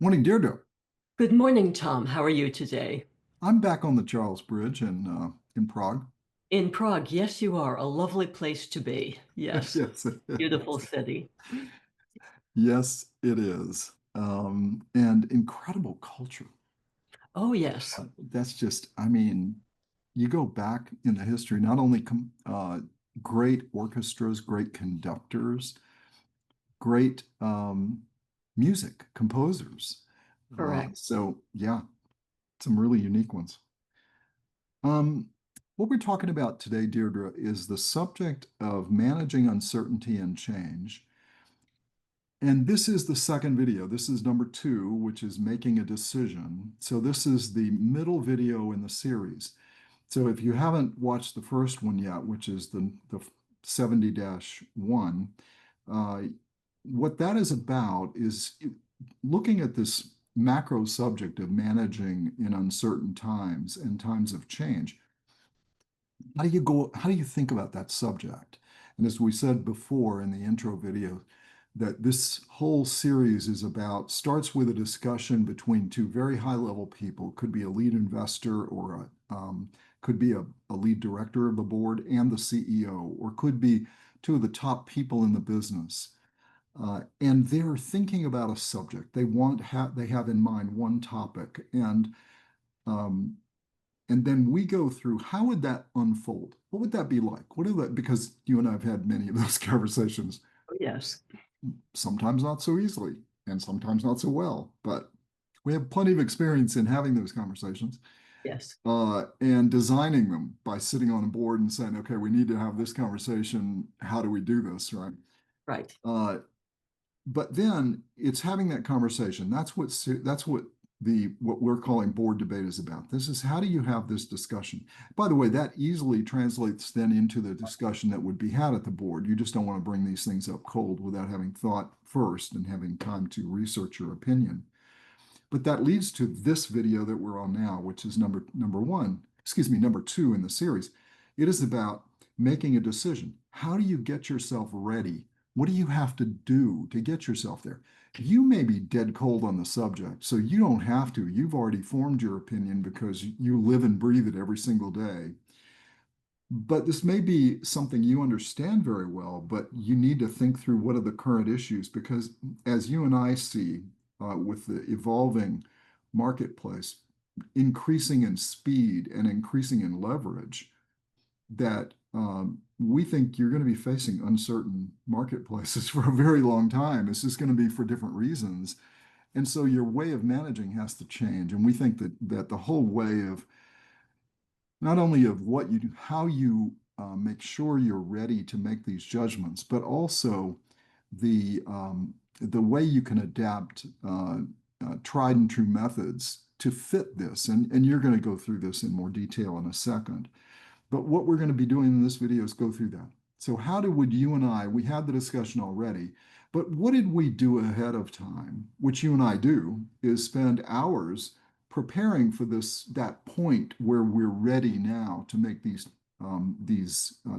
Morning, Deirdre. Good morning, Tom. How are you today? I'm back on the Charles Bridge in Prague. In Prague, yes, you are. A lovely place to be. Yes, Yes, it beautiful is. city. Yes, it is. And incredible culture. Oh, yes, That's just, I mean, you go back in the history, not only great orchestras, great conductors, great music composers. correct. So, yeah, some really unique ones. Um, what we're talking about today, Deirdre, is the subject of managing uncertainty and change. And this is the second video. This is number two, which is making a decision. So this is the middle video in the series. So if you haven't watched the first one yet, which is the 70-1, uh, what that is about is looking at this macro subject of managing in uncertain times and times of change. How do you think about that subject? And as we said before in the intro video, that this whole series starts with a discussion between two very high level people, could be a lead investor or could be a lead director of the board and the CEO, or could be two of the top people in the business. And they're thinking about a subject. They have in mind one topic, um, and then we go through how would that unfold? What would that be like? Because you and I have had many of those conversations, Oh, yes, sometimes not so easily and sometimes not so well, but we have plenty of experience in having those conversations yes, and designing them by sitting on a board and saying, okay, we need to have this conversation. How do we do this, right? right, Uh, but then it's having that conversation. That's what we're calling board debate is about. This is how do you have this discussion? By the way, that easily translates then into the discussion that would be had at the board. You just don't want to bring these things up cold without having thought first and having time to research your opinion. But that leads to this video that we're on now, which is number two in the series. It is about making a decision. How do you get yourself ready? What do you have to do to get yourself there? You may be dead cold on the subject, so you don't have to. You've already formed your opinion because you live and breathe it every single day. But this may be something you understand very well, but you need to think through what are the current issues because, as you and I see with the evolving marketplace, increasing in speed and increasing in leverage, that we think you're going to be facing uncertain marketplaces for a very long time. It's just going to be for different reasons. And so your way of managing has to change. And we think that the whole way of not only of what you do, how you make sure you're ready to make these judgments, but also the way you can adapt tried and true methods to fit this. And you're going to go through this in more detail in a second. But what we're going to be doing in this video is go through that. So would you and I, we had the discussion already, but what did we do ahead of time, which you and I do, is spend hours preparing for that point where we're ready now to make these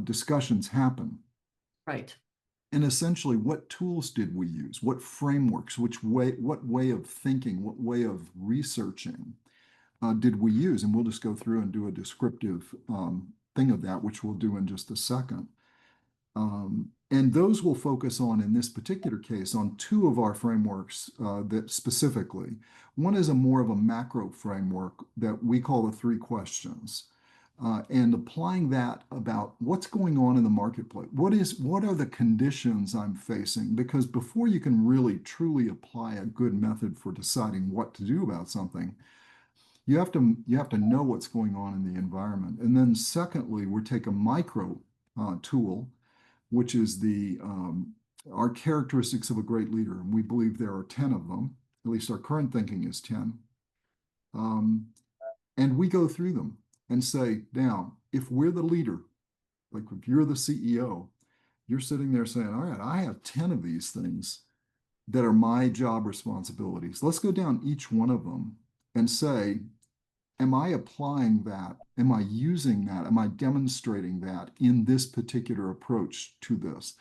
discussions happen. right. And essentially, what tools did we use? What frameworks? What way of thinking? What way of researching did we use? And we'll just go through and do a descriptive thing of that, which we'll do in just a second. And those will focus on, in this particular case, on two of our frameworks that specifically. One is more of a macro framework that we call the three questions. And applying that about what's going on in the marketplace. What are the conditions I'm facing? Because before you can really truly apply a good method for deciding what to do about something, you have to know what's going on in the environment. And then secondly, we take a micro tool, which is the our characteristics of a great leader. And we believe there are 10 of them. At least our current thinking is 10. Um, and we go through them and say, now, if we're the leader, like if you're the CEO, you're sitting there saying, all right, I have 10 of these things that are my job responsibilities. Let's go down each one of them and say, am I applying that? Am I using that? Am I demonstrating that in this particular approach to this?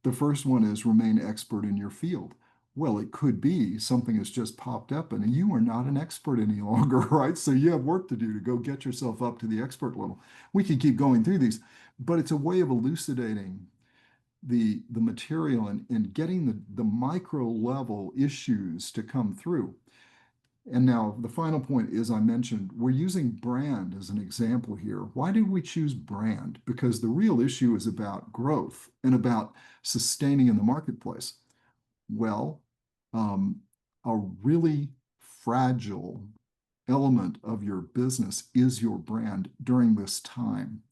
The first one is remain expert in your field. Well, it could be something has just popped up and you are not an expert any longer, right? So you have work to do to go get yourself up to the expert level. We can keep going through these, but it's a way of elucidating the material and getting the micro level issues to come through. And now the final point is I mentioned we're using brand as an example here. Why did we choose brand? Because the real issue is about growth and about sustaining in the marketplace. Well, um, a really fragile element of your business is your brand during this time.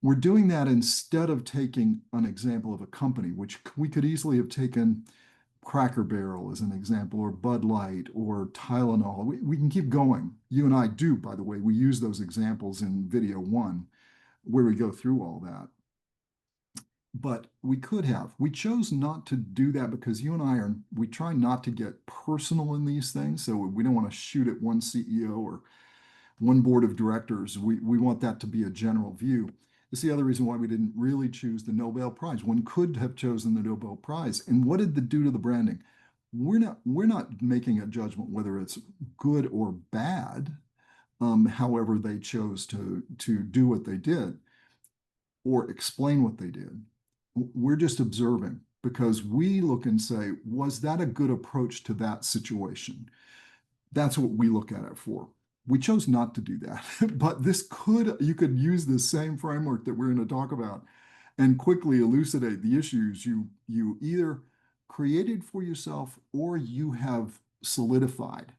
We're doing that instead of taking an example of a company, which we could easily have taken Cracker Barrel as an example, or Bud Light, or Tylenol. We can keep going. You and I do, by the way. We use those examples in video one, where we go through all that. But we could have. We chose not to do that because you and I we try not to get personal in these things. So we don't want to shoot at one CEO or one board of directors. We want that to be a general view. It's the other reason why we didn't really choose the Nobel Prize. One could have chosen the Nobel Prize. And what did it do to the branding? We're not making a judgment whether it's good or bad, however they chose to do what they did or explain what they did. We're just observing because we look and say, was that a good approach to that situation? That's what we look at it for. We chose not to do that, but you could use the same framework that we're going to talk about and quickly elucidate the issues you either created for yourself or you have solidified.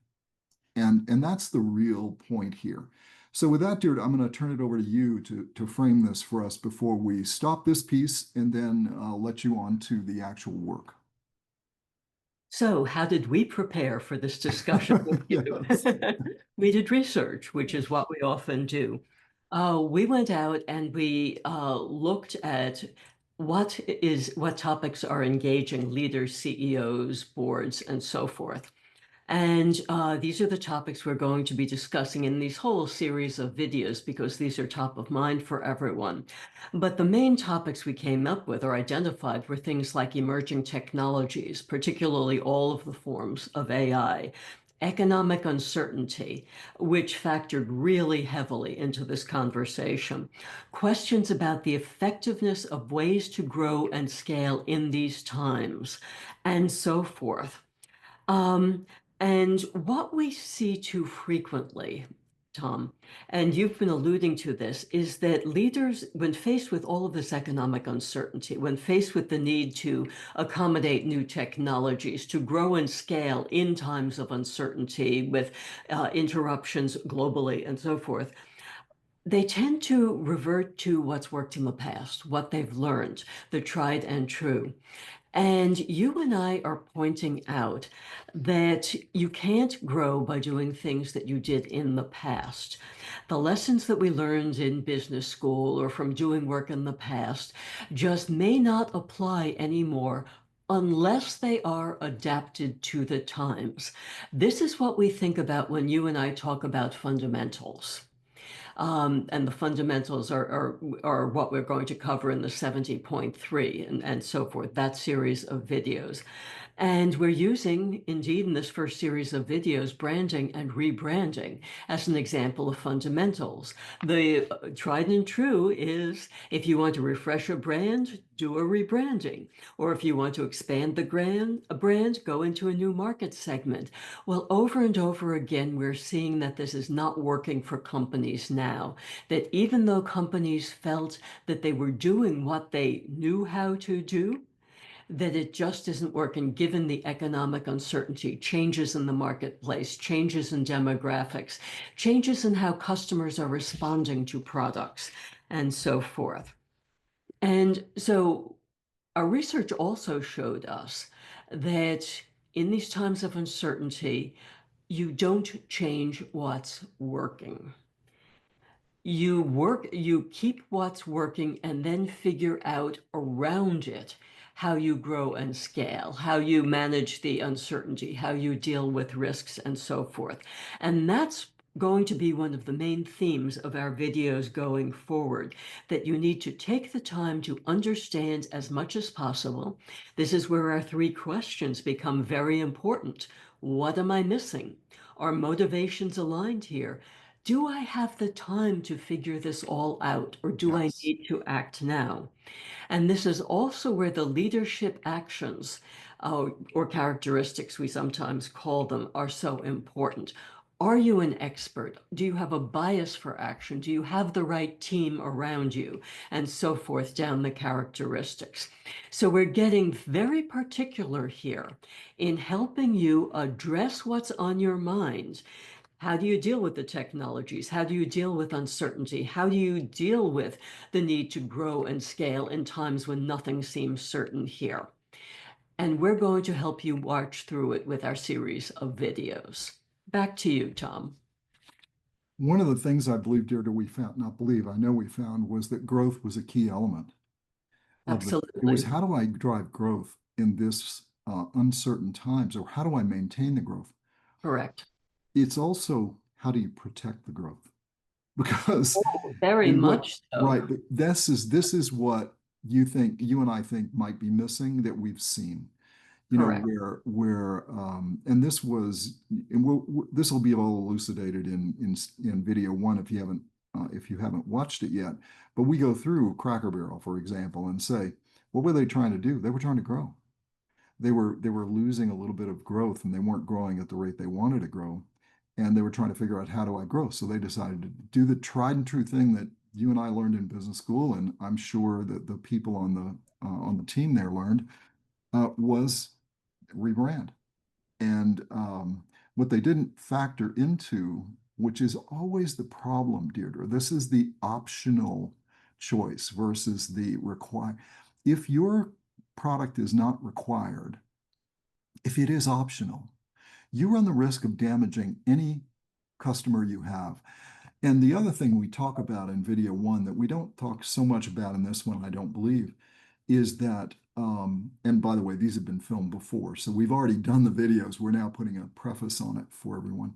And that's the real point here. So with that, Deirdre, I'm going to turn it over to you to frame this for us before we stop this piece and then let you on to the actual work. So, how did we prepare for this discussion with you? Yes. We did research, which is what we often do. We went out and we looked at what topics are engaging leaders, CEOs, boards, and so forth. And these are the topics we're going to be discussing in these whole series of videos because these are top of mind for everyone. But the main topics we came up with or identified were things like emerging technologies, particularly all of the forms of AI, economic uncertainty, which factored really heavily into this conversation, questions about the effectiveness of ways to grow and scale in these times, and so forth. Um, and what we see too frequently, Tom, and you've been alluding to this, is that leaders, when faced with all of this economic uncertainty, when faced with the need to accommodate new technologies, to grow and scale in times of uncertainty with interruptions globally and so forth, they tend to revert to what's worked in the past, what they've learned, the tried and true. And you and I are pointing out that you can't grow by doing things that you did in the past. The lessons that we learned in business school or from doing work in the past just may not apply anymore unless they are adapted to the times. This is what we think about when you and I talk about fundamentals. And the fundamentals are what we're going to cover in the 70.3 and so forth, that series of videos. And we're using, indeed, in this first series of videos, branding and rebranding as an example of fundamentals. The tried and true is if you want to refresh a brand, do a rebranding. Or if you want to expand the brand, go into a new market segment. Well, over and over again, we're seeing that this is not working for companies now. That even though companies felt that they were doing what they knew how to do, that it just isn't working given the economic uncertainty, changes in the marketplace, changes in demographics, changes in how customers are responding to products, and so forth. And so our research also showed us that in these times of uncertainty, you don't change what's working. You keep what's working and then figure out around it how you grow and scale, how you manage the uncertainty, how you deal with risks and so forth. And that's going to be one of the main themes of our videos going forward, that you need to take the time to understand as much as possible. This is where our three questions become very important. What am I missing? Are motivations aligned here? Do I have the time to figure this all out, or do I Yes. need to act now? And this is also where the leadership actions, or characteristics, we sometimes call them, are so important. Are you an expert? Do you have a bias for action? Do you have the right team around you? And so forth down the characteristics. So we're getting very particular here in helping you address what's on your mind. How do you deal with the technologies? How do you deal with uncertainty? How do you deal with the need to grow and scale in times when nothing seems certain here? And we're going to help you march through it with our series of videos. Back to you, Tom. One of the things I believe, Deirdre, we found, not believe, I know we found, was that growth was a key element of the, it was Absolutely. how do I drive growth in this uncertain times, or how do I maintain the growth? Correct. It's also how do you protect the growth? Because Oh, very and what much right, so. this is what you and I think might be missing that we've seen. Correct. Where and this was and this will be all elucidated in video one if you haven't watched it yet. But we go through Cracker Barrel, for example, and say, what were they trying to do? They were trying to grow. They were losing a little bit of growth, and they weren't growing at the rate they wanted to grow, and they were trying to figure out, how do I grow? So they decided to do the tried and true thing that you and I learned in business school, and I'm sure that the people on the team there learned, was rebrand. And what they didn't factor into, which is always the problem, Deirdre, this is the optional choice versus the required. If your product is not required, if it is optional, you run the risk of damaging any customer you have. And the other thing we talk about in video one that we don't talk so much about in this one, I don't believe, is that, and by the way, these have been filmed before, so we've already done the videos. We're now putting a preface on it for everyone.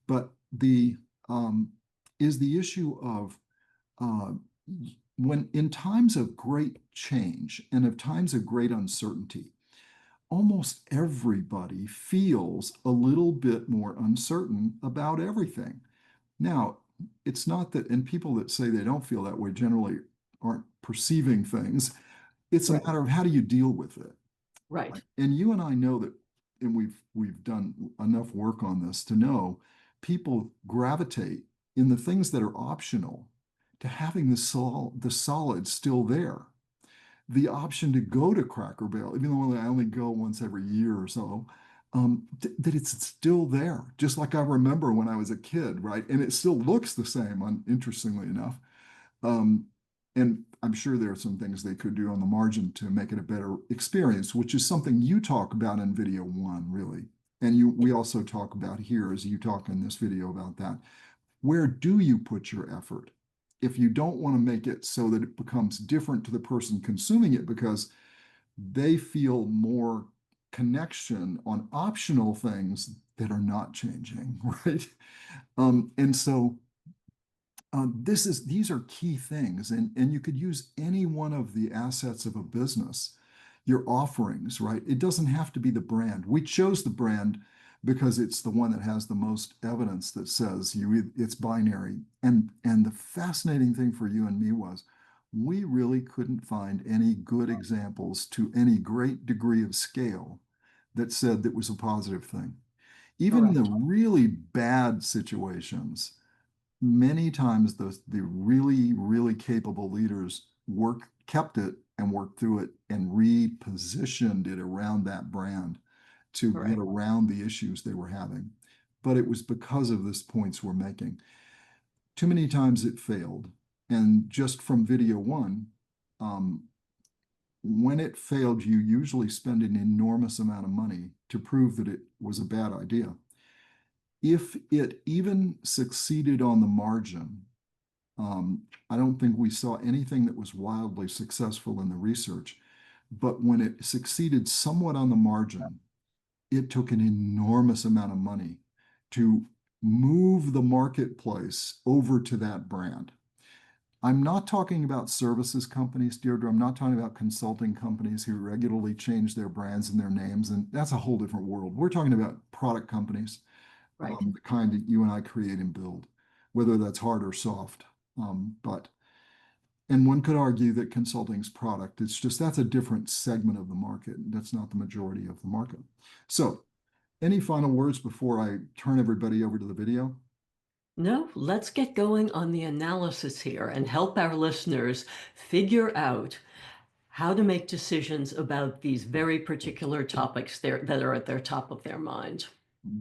But the is the issue of uh, when in times of great change and of times of great uncertainty, almost everybody feels a little bit more uncertain about everything. Now, it's not that, and people that say they don't feel that way generally aren't perceiving things. It's a Right. matter of how do you deal with it. Right. And you and I know that, and we've done enough work on this to know people gravitate in the things that are optional to having the solid still there. The option to go to Cracker Barrel, even though I only go once every year or so, that it's still there, just like I remember when I was a kid, right? And it still looks the same, interestingly enough. Um, and I'm sure there are some things they could do on the margin to make it a better experience, which is something you talk about in video one, really. And we also talk about here as you talk in this video about that. Where do you put your effort? If you don't want to make it so that it becomes different to the person consuming it because they feel more connection on optional things that are not changing, right? And so these are key things, and you could use any one of the assets of a business, your offerings, right? It doesn't have to be the brand. We chose the brand because it's the one that has the most evidence that says it's binary. And the fascinating thing for you and me was we really couldn't find any good examples to any great degree of scale that said that was a positive thing. Even in the Correct. really bad situations, many times the really, really capable leaders kept it and worked through it and repositioned it around that brand to get Correct. around the issues they were having. But it was because of this points we're making. Too many times it failed. And just from video one, um, when it failed, you usually spend an enormous amount of money to prove that it was a bad idea. If it even succeeded on the margin, I don't think we saw anything that was wildly successful in the research. But when it succeeded somewhat on the margin, it took an enormous amount of money to move the marketplace over to that brand. I'm not talking about services companies, Deirdre. I'm not talking about consulting companies who regularly change their brands and their names, and that's a whole different world. We're talking about product companies, Right. the kind that you and I create and build, whether that's hard or soft. But and one could argue that consulting's product. It's just that's a different segment of the market. That's not the majority of the market. So, any final words before I turn everybody over to the video? No, let's get going on the analysis here and help our listeners figure out how to make decisions about these very particular topics that are at their top of their mind.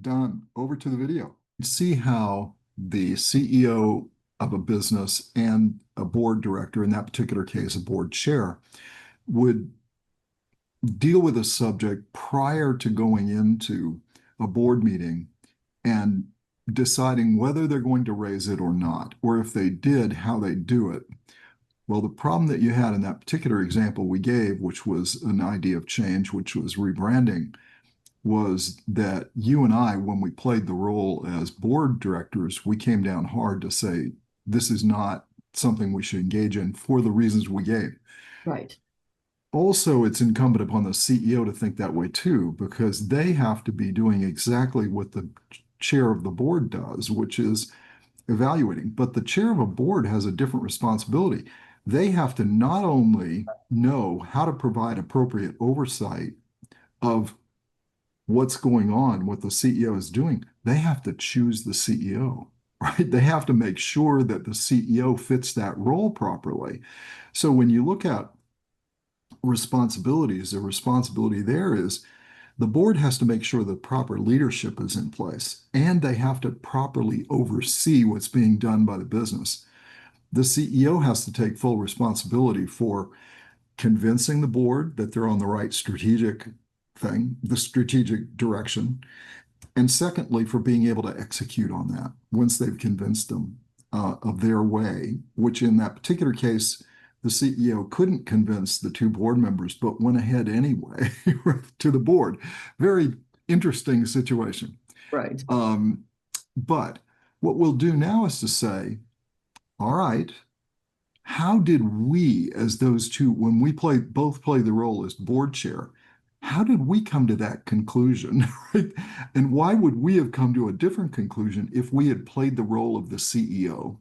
Done. Over to the video. See how the CEO of a business and a board director, in that particular case, a board chair, would deal with a subject prior to going into a board meeting and deciding whether they're going to raise it or not, or if they did, how they do it. Well, the problem that you had in that particular example we gave, which was an idea of change, which was rebranding, was that you and I, when we played the role as board directors, we came down hard to say, this is not something we should engage in for the reasons we gave. Right. Also, it's incumbent upon the CEO to think that way too, because they have to be doing exactly what the chair of the board does, which is evaluating. But the chair of a board has a different responsibility. They have to not only know how to provide appropriate oversight of what's going on, what the CEO is doing, they have to choose the CEO, right? They have to make sure that the CEO fits that role properly. So when you look at responsibilities, the responsibility there is the board has to make sure the proper leadership is in place and they have to properly oversee what's being done by the business. The CEO has to take full responsibility for convincing the board that they're on the right strategic thing, the strategic direction, and secondly, for being able to execute on that once they've convinced them of their way, which in that particular case, the CEO couldn't convince the two board members, but went ahead anyway to the board. Very interesting situation. Right. But what we'll do now is to say, all right, how did we, as those two, when we both play the role as board chair, how did we come to that conclusion, right? And why would we have come to a different conclusion if we had played the role of the CEO?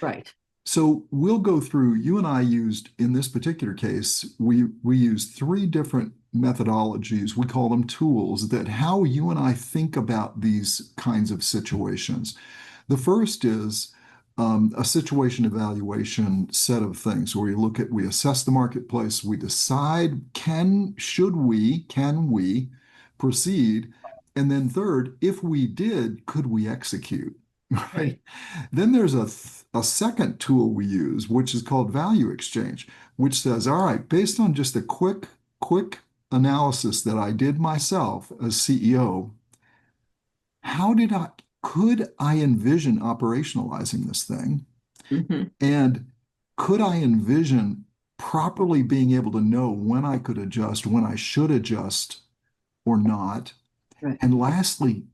Right. So we'll go through, you and I used, in this particular case, we used three different methodologies. We call them tools that how you and I think about these kinds of situations. The first is a situation evaluation set of things where we assess the marketplace, we decide can we proceed? And then third, if we did, could we execute? Right. Right. Then there's a second tool we use, which is called value exchange, which says, all right, based on just a quick analysis that I did myself as CEO, could I envision operationalizing this thing? Hmm. And could I envision properly being able to know when I could adjust, when I should adjust or not? Right. And lastly,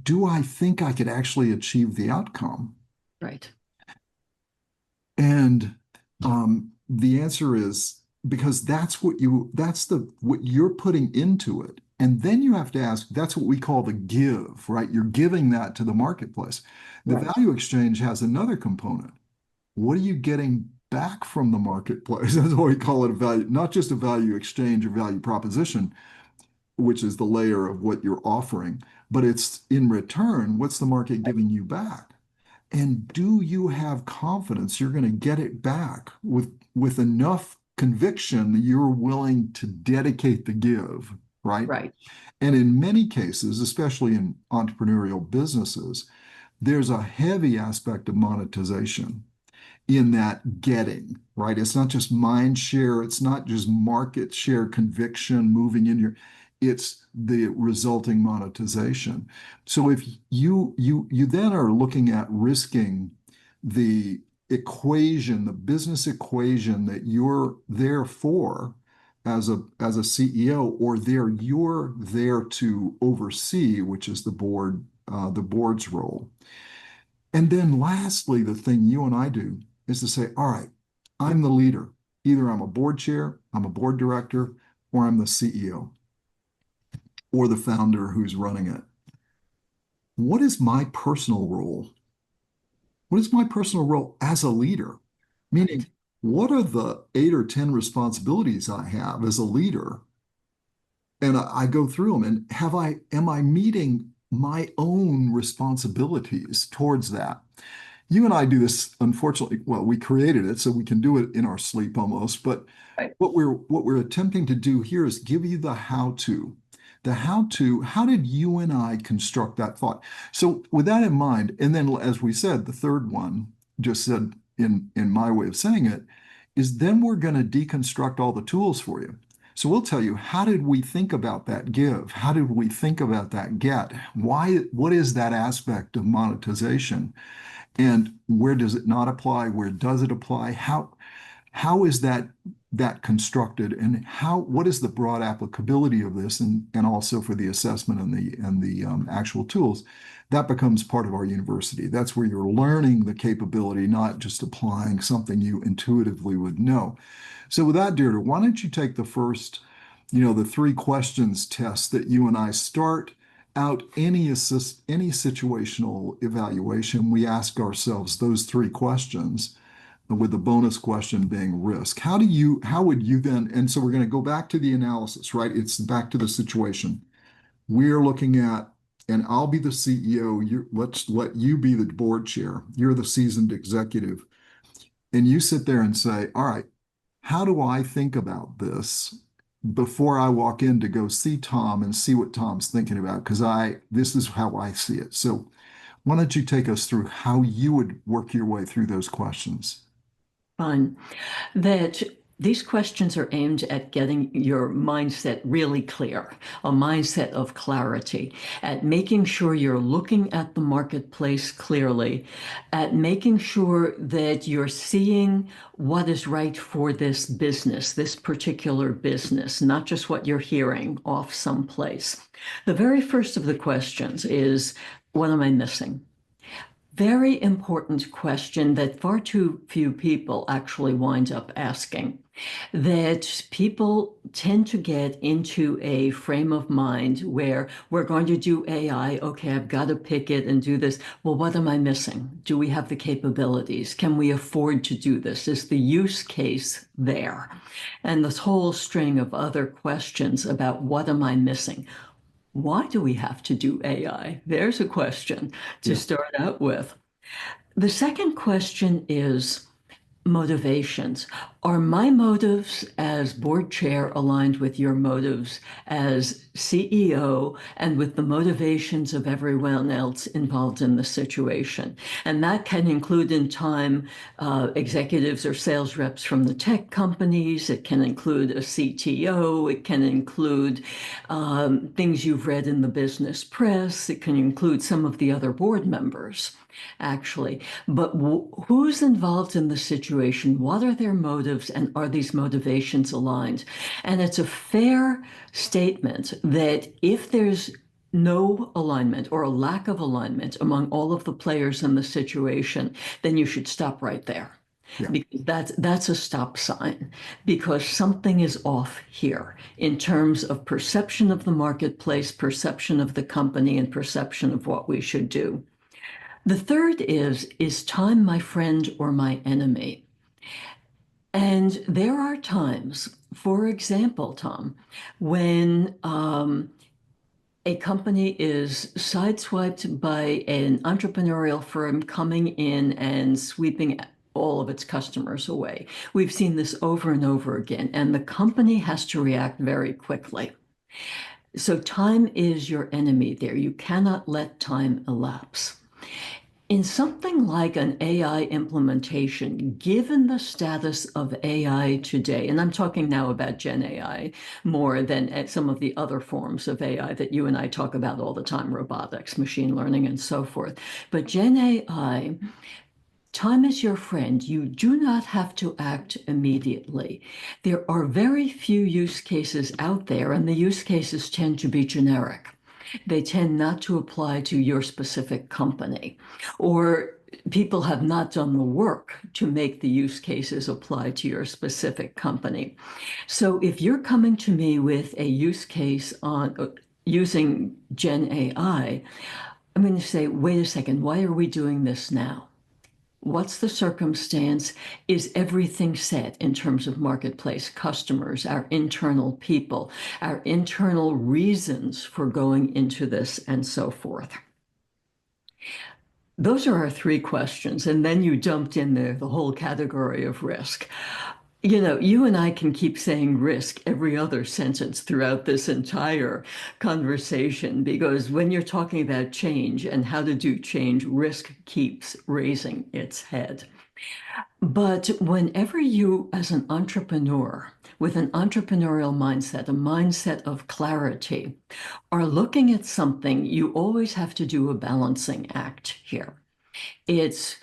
do I think I could actually achieve the outcome? Right. And the answer is because that's what you're putting into it. And then you have to ask, that's what we call the give, right? You're giving that to the marketplace. The Right. value exchange has another component. What are you getting back from the marketplace? That's why we call it a value, not just a value exchange or value proposition, which is the layer of what you're offering, but it's in return, what's the market giving you back? And do you have confidence you're going to get it back with enough conviction that you're willing to dedicate the give, right? Right. And in many cases, especially in entrepreneurial businesses, there's a heavy aspect of monetization in that getting, right? It's not just mind share, it's not just market share conviction moving in it's the resulting monetization. So if you then are looking at risking the equation, the business equation that you're there for as a CEO, or you're there to oversee, which is the board's role. And then lastly, the thing you and I do is to say, all right, I'm the leader. Either I'm a board chair, I'm a board director, or I'm the CEO or the founder who's running it. What is my personal role? What is my personal role as a leader? Right. Meaning, what are the 8 or 10 responsibilities I have as a leader? And I go through them, and am I meeting my own responsibilities towards that? You and I do this, unfortunately. Well, we created it so we can do it in our sleep almost. But Right. what we're attempting to do here is give you the how to. The how to, how did you and I construct that thought? So with that in mind, and then as we said, the third one, just said in my way of saying it, is then we're going to deconstruct all the tools for you. So we'll tell you, how did we think about that give? How did we think about that get? What is that aspect of monetization? And where does it not apply? Where does it apply? How is that constructed, and what is the broad applicability of this, and also for the assessment and the actual tools? That becomes part of our university. That's where you're learning the capability, not just applying something you intuitively would know. So with that, Deirdre, why don't you take the first, the 3 questions test that you and I start out any situational evaluation. We ask ourselves those 3 questions, with the bonus question being risk. How would you then, and so we're going to go back to the analysis, right? It's back to the situation. We're looking at, and I'll be the CEO. Let's let you be the board chair. You're the seasoned executive. And you sit there and say, all right, how do I think about this before I walk in to go see Tom and see what Tom's thinking about? Because this is how I see it. So why don't you take us through how you would work your way through those questions? Fun. That these questions are aimed at getting your mindset really clear, a mindset of clarity, at making sure you're looking at the marketplace clearly, at making sure that you're seeing what is right for this business, this particular business, not just what you're hearing off someplace. The very first of the questions is, what am I missing? Very important question that far too few people actually wind up asking. That people tend to get into a frame of mind where we're going to do AI. Okay, I've got to pick it and do this. Well, what am I missing? Do we have the capabilities? Can we afford to do this? Is the use case there? And this whole string of other questions about what am I missing? Why do we have to do AI? There's a question to Yeah. start out with. The second question is motivations. Are my motives as board chair aligned with your motives as CEO and with the motivations of everyone else involved in the situation? And that can include in time executives or sales reps from the tech companies. It can include a CTO. It can include things you've read in the business press. It can include some of the other board members, actually. But who's involved in the situation? What are their motives? And are these motivations aligned? And it's a fair statement that if there's no alignment or a lack of alignment among all of the players in the situation, then you should stop right there. Yeah. Because that's a stop sign, because something is off here in terms of perception of the marketplace, perception of the company, and perception of what we should do. The third is time my friend or my enemy? And there are times, for example, Tom, when a company is sideswiped by an entrepreneurial firm coming in and sweeping all of its customers away. We've seen this over and over again, and the company has to react very quickly. So time is your enemy there. You cannot let time elapse. In something like an AI implementation, given the status of AI today, and I'm talking now about Gen AI more than some of the other forms of AI that you and I talk about all the time, robotics, machine learning, and so forth. But Gen AI, Time is your friend. You do not have to act immediately. There are very few use cases out there, and the use cases tend to be generic. They tend not to apply to your specific company, or people have not done the work to make the use cases apply to your specific company. So if you're coming to me with a use case on using Gen AI, I'm going to say, wait a second, why are we doing this now? What's the circumstance? Is everything set in terms of marketplace customers, our internal people, our internal reasons for going into this, and so forth? Those are our three questions. And then you dumped in there the whole category of risk. You know, you and I can keep saying risk every other sentence throughout this entire conversation because when you're talking about change and how to do change, risk keeps raising its head. But whenever you, as an entrepreneur, with an entrepreneurial mindset, a mindset of clarity, are looking at something, you always have to do a balancing act here. It's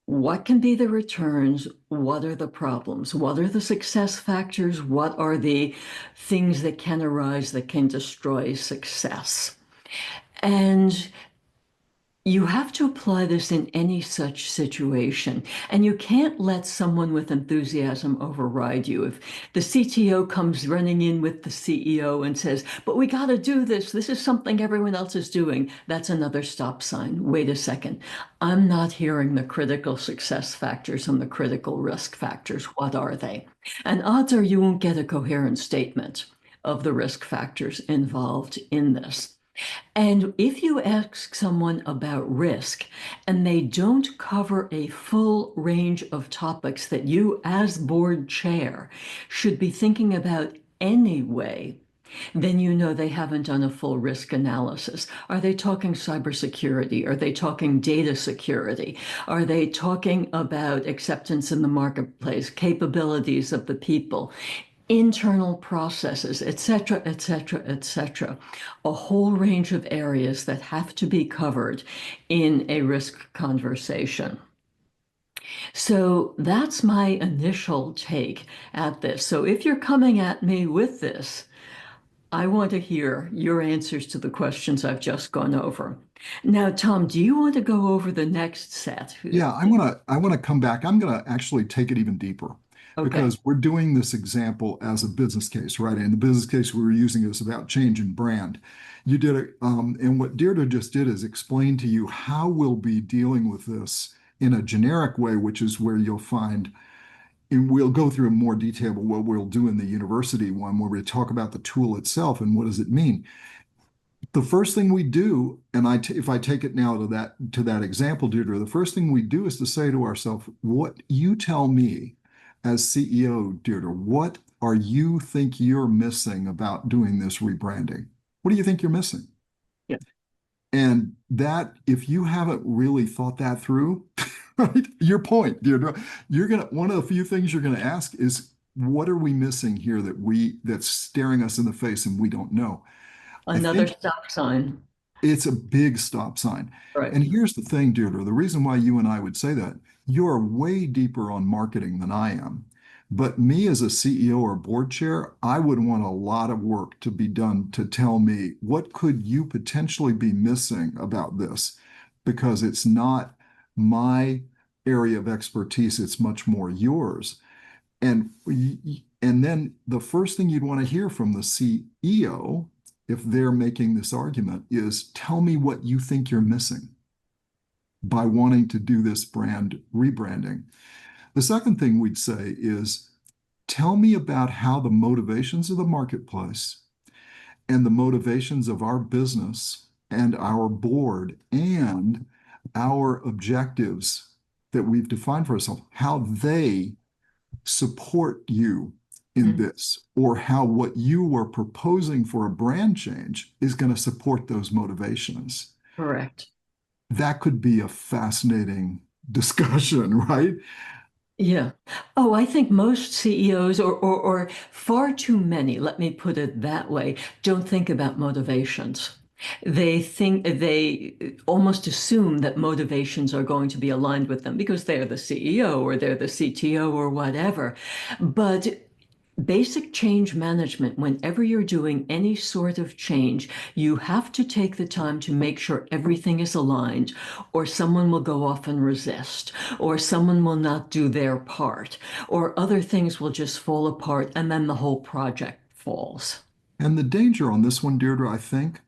what can be the returns? What are the problems? What are the success factors? What are the things that can arise that can destroy success? And you have to apply this in any such situation. And you can't let someone with enthusiasm override you. If the CTO comes running in with the CEO and says, but we got to do this, this is something everyone else is doing, that's another stop sign. Wait a second. I'm not hearing the critical success factors and the critical risk factors. What are they? And odds are you won't get a coherent statement of the risk factors involved in this. And if you ask someone about risk and they don't cover a full range of topics that you, as board chair, should be thinking about anyway, then you know they haven't done a full risk analysis. Are they talking cybersecurity? Are they talking data security? Are they talking about acceptance in the marketplace, capabilities of the people? Internal processes, et cetera, et cetera, et cetera. A whole range of areas that have to be covered in a risk conversation. So that's my initial take at this. So if you're coming at me with this, I want to hear your answers to the questions I've just gone over. Now, Tom, do you want to go over the next set? Yeah, I want to come back. I'm gonna actually take it even deeper Okay. because we're doing this example as a business case, right? And the business case we were using is about change in brand. You did it, and what Deirdre just did is explain to you how we'll be dealing with this in a generic way, which is where you'll find, and we'll go through in more detail what we'll do in the university one, where we talk about the tool itself and what does it mean. The first thing we do, and if I take it now to that example, Deirdre, the first thing we do is to say to ourselves, what you tell me as CEO, Deirdre, what are you think you're missing about doing this rebranding? What do you think you're missing? Yeah. And that, if you haven't really thought that through, right, your point, Deirdre, one of the few things you're gonna ask is, what are we missing here that's staring us in the face and we don't know? I Another think stop sign. it's a big stop sign. Right. And here's the thing, Deirdre, the reason why you and I would say that, you're way deeper on marketing than I am. But me as a CEO or board chair, I would want a lot of work to be done to tell me what could you potentially be missing about this? Because it's not my area of expertise, it's much more yours. And then the first thing you'd want to hear from the CEO, if they're making this argument, is tell me what you think you're missing by wanting to do this brand rebranding. The second thing we'd say is tell me about how the motivations of the marketplace and the motivations of our business and our board and our objectives that we've defined for ourselves, how they support you in Mhm. this, or how what you are proposing for a brand change is going to support those motivations. Correct. That could be a fascinating discussion, right? Yeah. Oh, I think most CEOs or far too many, let me put it that way, don't think about motivations. They almost assume that motivations are going to be aligned with them because they're the CEO or they're the CTO or whatever. But basic change management, whenever you're doing any sort of change, you have to take the time to make sure everything is aligned, or someone will go off and resist, or someone will not do their part, or other things will just fall apart, and then the whole project falls. And the danger on this one, Deirdre, I think,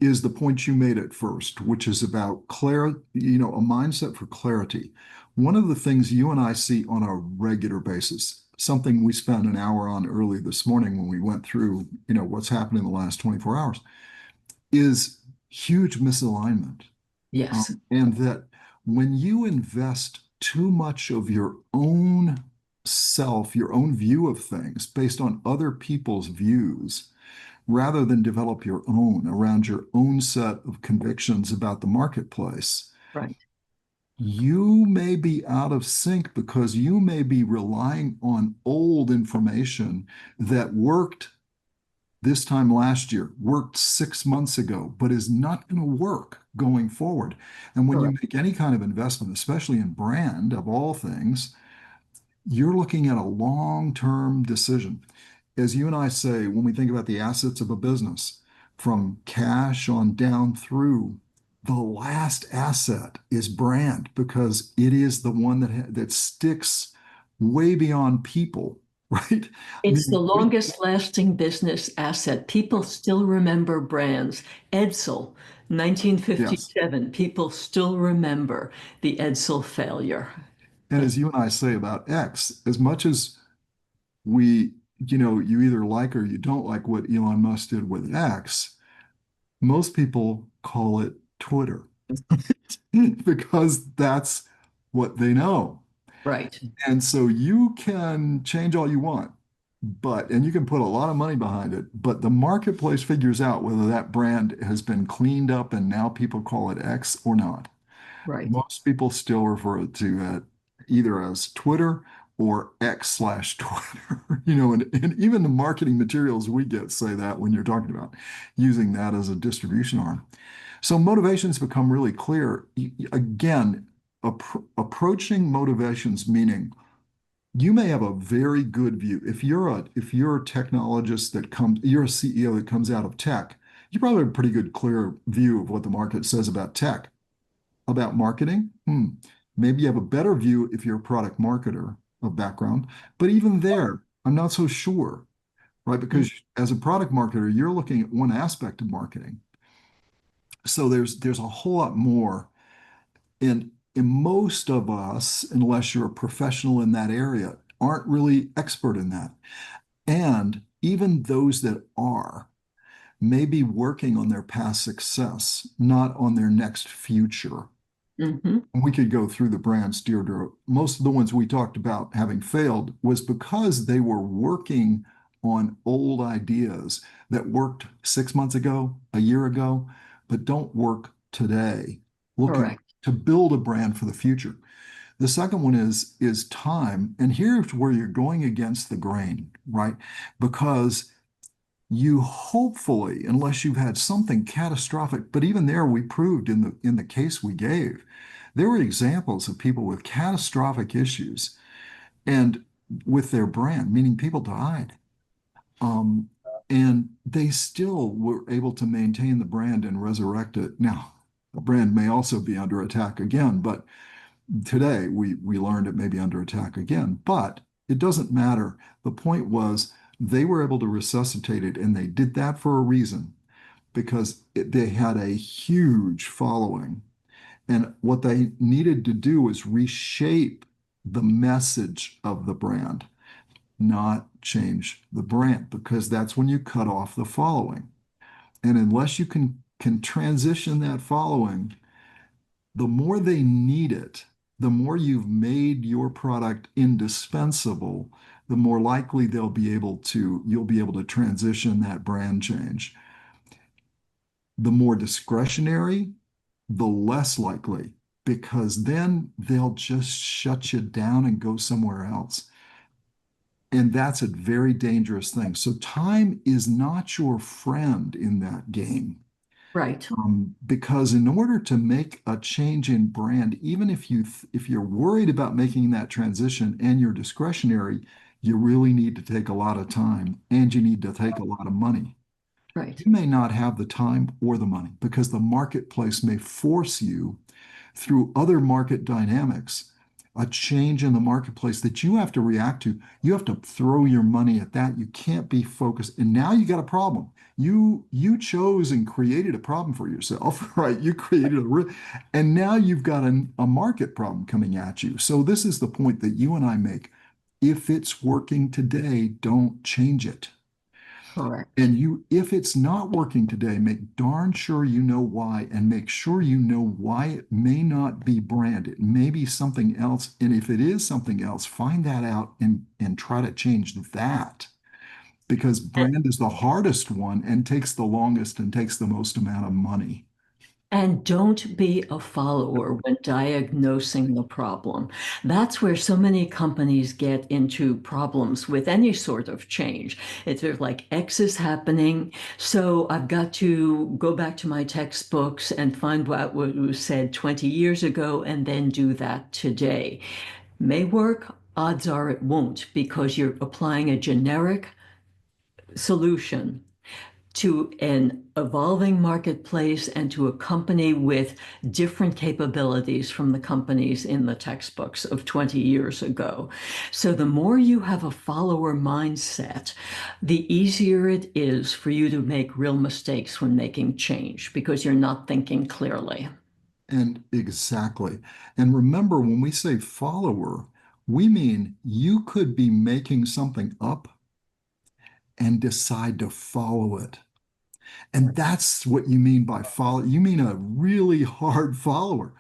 is the point you made at first, which is about a mindset for clarity. One of the things you and I see on a regular basis, something we spent an hour on early this morning when we went through, what's happened in the last 24 hours, is huge misalignment. Yes, And that when you invest too much of your own self, your own view of things based on other people's views, rather than develop your own around your own set of convictions about the marketplace, right. you may be out of sync because you may be relying on old information that worked this time last year, worked 6 months ago, but is not going to work going forward. And when you Correct. make any kind of investment, especially in brand of all things, you're looking at a long-term decision. As you and I say, when we think about the assets of a business, from cash on down through, the last asset is brand because it is the one that sticks way beyond people, right? I It's the mean, longest lasting business asset. People still remember brands. Edsel, yes. 1957. People still remember the Edsel failure. And as you and I say about X, as much as you either like or you don't like what Elon Musk did with X, most people call it Twitter because that's what they know. Right. And so you can change all you want, and you can put a lot of money behind it, but the marketplace figures out whether that brand has been cleaned up and now people call it X or not. Right. Most people still refer to it either as Twitter or X/Twitter, and even the marketing materials we get say that when you're talking about using that as a distribution arm. So motivations become really clear. Again, approaching motivations, meaning you may have a very good view. If you're a technologist you're a CEO that comes out of tech, you probably have a pretty good, clear view of what the market says about tech. About marketing, maybe you have a better view if you're a product marketer of background, but even there, I'm not so sure, right? Mm. Because as a product marketer, you're looking at one aspect of marketing. So there's a whole lot more. And most of us, unless you're a professional in that area, aren't really expert in that. And even those that are may be working on their past success, not on their next future. Hmm. We could go through the brands, Deirdre. Most of the ones we talked about having failed was because they were working on old ideas that worked 6 months ago, a year ago, but don't work today, looking Correct. to build a brand for the future. The second one is time. And here's where you're going against the grain, right? Because you hopefully, unless you've had something catastrophic, but even there we proved in the case we gave, there were examples of people with catastrophic issues and with their brand, meaning people died. Um, and they still were able to maintain the brand and resurrect it. Now, the brand may also be under attack again, but today we learned it may be under attack again, but it doesn't matter. The point was they were able to resuscitate it, and they did that for a reason because they had a huge following. And what they needed to do was reshape the message of the brand, not change the brand, because that's when you cut off the following. And unless you can transition that following, the more they need it, the more you've made your product indispensable, the more likely you'll be able to transition that brand change. The more discretionary, the less likely, because then they'll just shut you down and go somewhere else. And that's a very dangerous thing. So time is not your friend in that game. Right. Because in order to make a change in brand, even if you're worried about making that transition and you're discretionary, you really need to take a lot of time and you need to take a lot of money. Right. You may not have the time or the money because the marketplace may force you through other market dynamics, a change in the marketplace that you have to react to. You have to throw your money at that. You can't be focused. And now you got a problem. You chose and created a problem for yourself, right? You created and now you've got a market problem coming at you. So this is the point that you and I make. If it's working today, don't change it. Correct. And if it's not working today, make darn sure you know why and make sure you know why it may not be brand. It may be something else. And if it is something else, find that out and try to change that because brand is the hardest one and takes the longest and takes the most amount of money. And don't be a follower when diagnosing the problem. That's where so many companies get into problems with any sort of change. It's sort of like X is happening, so I've got to go back to my textbooks and find what was said 20 years ago and then do that today. May work, odds are it won't, because you're applying a generic solution to an evolving marketplace and to a company with different capabilities from the companies in the textbooks of 20 years ago. So the more you have a follower mindset, the easier it is for you to make real mistakes when making change because you're not thinking clearly. And exactly. And remember, when we say follower, we mean you could be making something up and decide to follow it. And that's what you mean by follow. You mean a really hard follower,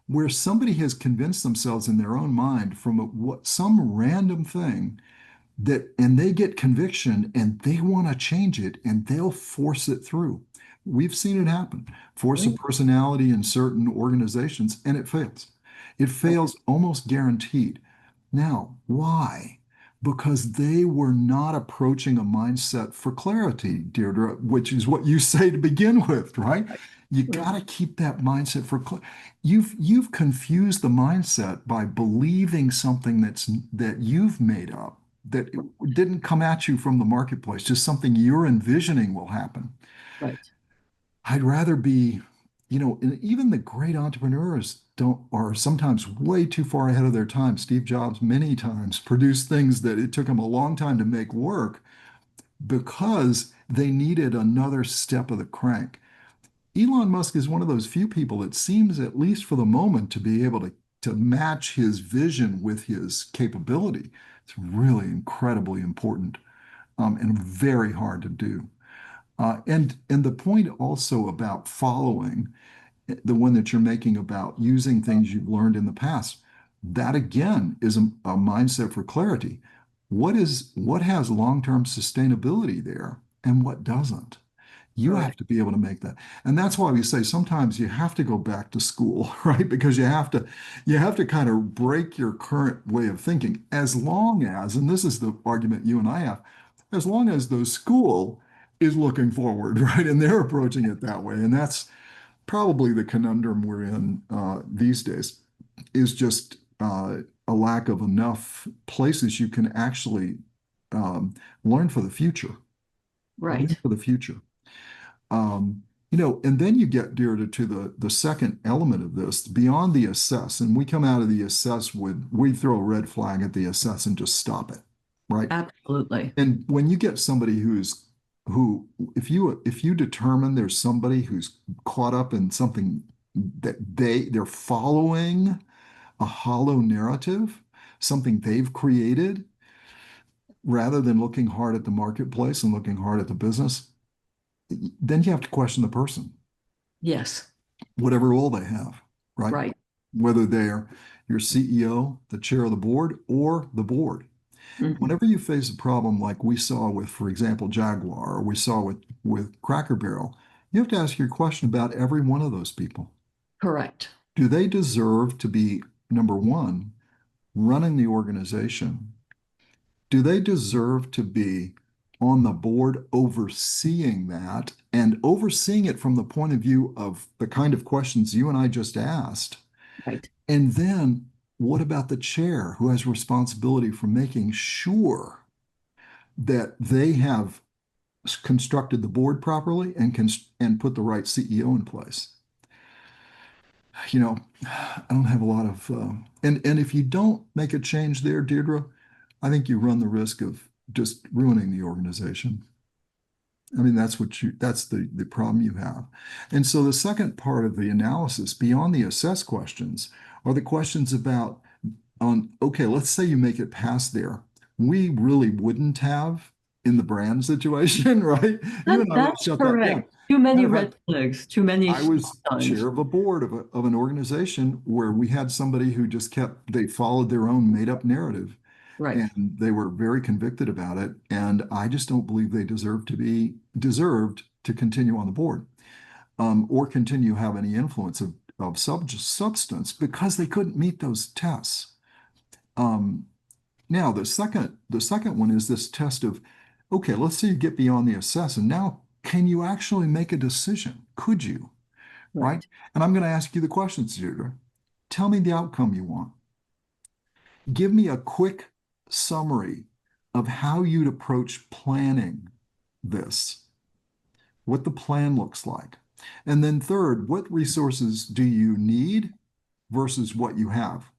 where somebody has convinced themselves in their own mind from some random thing and they get conviction and they want to change it and they'll force it through. We've seen it happen. Force of personality in certain organizations and it fails. It fails almost guaranteed. Now, why? Because they were not approaching a mindset for clarity, Deirdre, which is what you say to begin with, right? You got to keep that mindset for clarity. You've confused the mindset by believing something that you've made up that it didn't come at you from the marketplace, just something you're envisioning will happen. Right. I'd rather be, and even the great entrepreneurs don't are sometimes way too far ahead of their time. Steve Jobs many times produced things that it took him a long time to make work because they needed another step of the crank. Elon Musk is one of those few people that seems, at least for the moment, to be able to match his vision with his capability. It's really incredibly important and very hard to do. And the point also about following, the one that you're making about using things you've learned in the past, that again is a mindset for clarity. What has long-term sustainability there and what doesn't? You have Correct. to be able to make that. And that's why we say sometimes you have to go back to school, right? Because you have to kind of break your current way of thinking as long as, and this is the argument you and I have, as long as the school is looking forward, right? And they're approaching it that way. And that's probably the conundrum we're in these days is just a lack of enough places you can actually um, learn for the future, learn Right. for the future. And then you get, Deirdre, to the second element of this, beyond the assess, and we come out of the assess with we throw a red flag at the assess and just stop it, right? Absolutely. And when you get somebody who, if you determine there's somebody who's caught up in something that they're following a hollow narrative, something they've created, rather than looking hard at the marketplace and looking hard at the business, then you have to question the person, Yes. whatever role they have, right? Right. Whether they're your CEO, the chair of the board, or the board. Mhm. Whenever you face a problem like we saw with, for example, Jaguar, or we saw with Cracker Barrel, you have to ask your question about every one of those people. Correct. Do they deserve to be, number one, running the organization? do they deserve to be on the board overseeing that and overseeing it from the point of view of the kind of questions you and I just asked? Right. And then what about the chair who has responsibility for making sure that they have constructed the board properly and can and put the right CEO in place? I don't have a lot of and if you don't make a change there, Deirdre, I think you run the risk of just ruining the organization. I mean, that's the problem you have. And so the second part of the analysis beyond the assess questions are the questions about okay, let's say you make it past there. We really wouldn't have in the brand situation, right? You and I would have That's shut that down. correct. Too many Matter of red fact, flags, too many I stop was chair signs. of a board of an organization where we had somebody who just they followed their own made up narrative Right. and they were very convicted about it. And I just don't believe they deserved to continue on the board or continue have any influence of substance because they couldn't meet those tests. Um, Now, the second one is this test of, okay, let's say you get beyond the assess, and now can you actually make a decision? Could you? Right? Right. And I'm going to ask you the questions, Deirdre. Tell me the outcome you want. Give me a quick summary of how you'd approach planning this, what the plan looks like. And then third, what resources do you need versus what you have?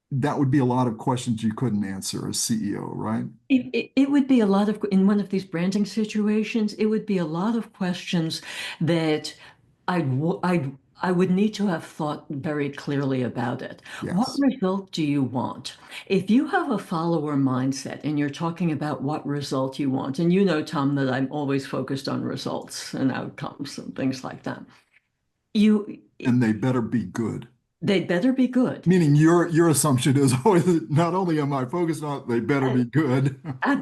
That would be a lot of questions you couldn't answer as CEO, right? It would be a lot of, in one of these branding situations, it would be a lot of questions that I would need to have thought very clearly about it. What Yes. result do you want? If you have a follower mindset and you're talking about what result you want, and you know, Tom, that I'm always focused on results and outcomes and things like that, you And they better be good. they'd better be good. Meaning your assumption is always not only am I focused on it, they better be good.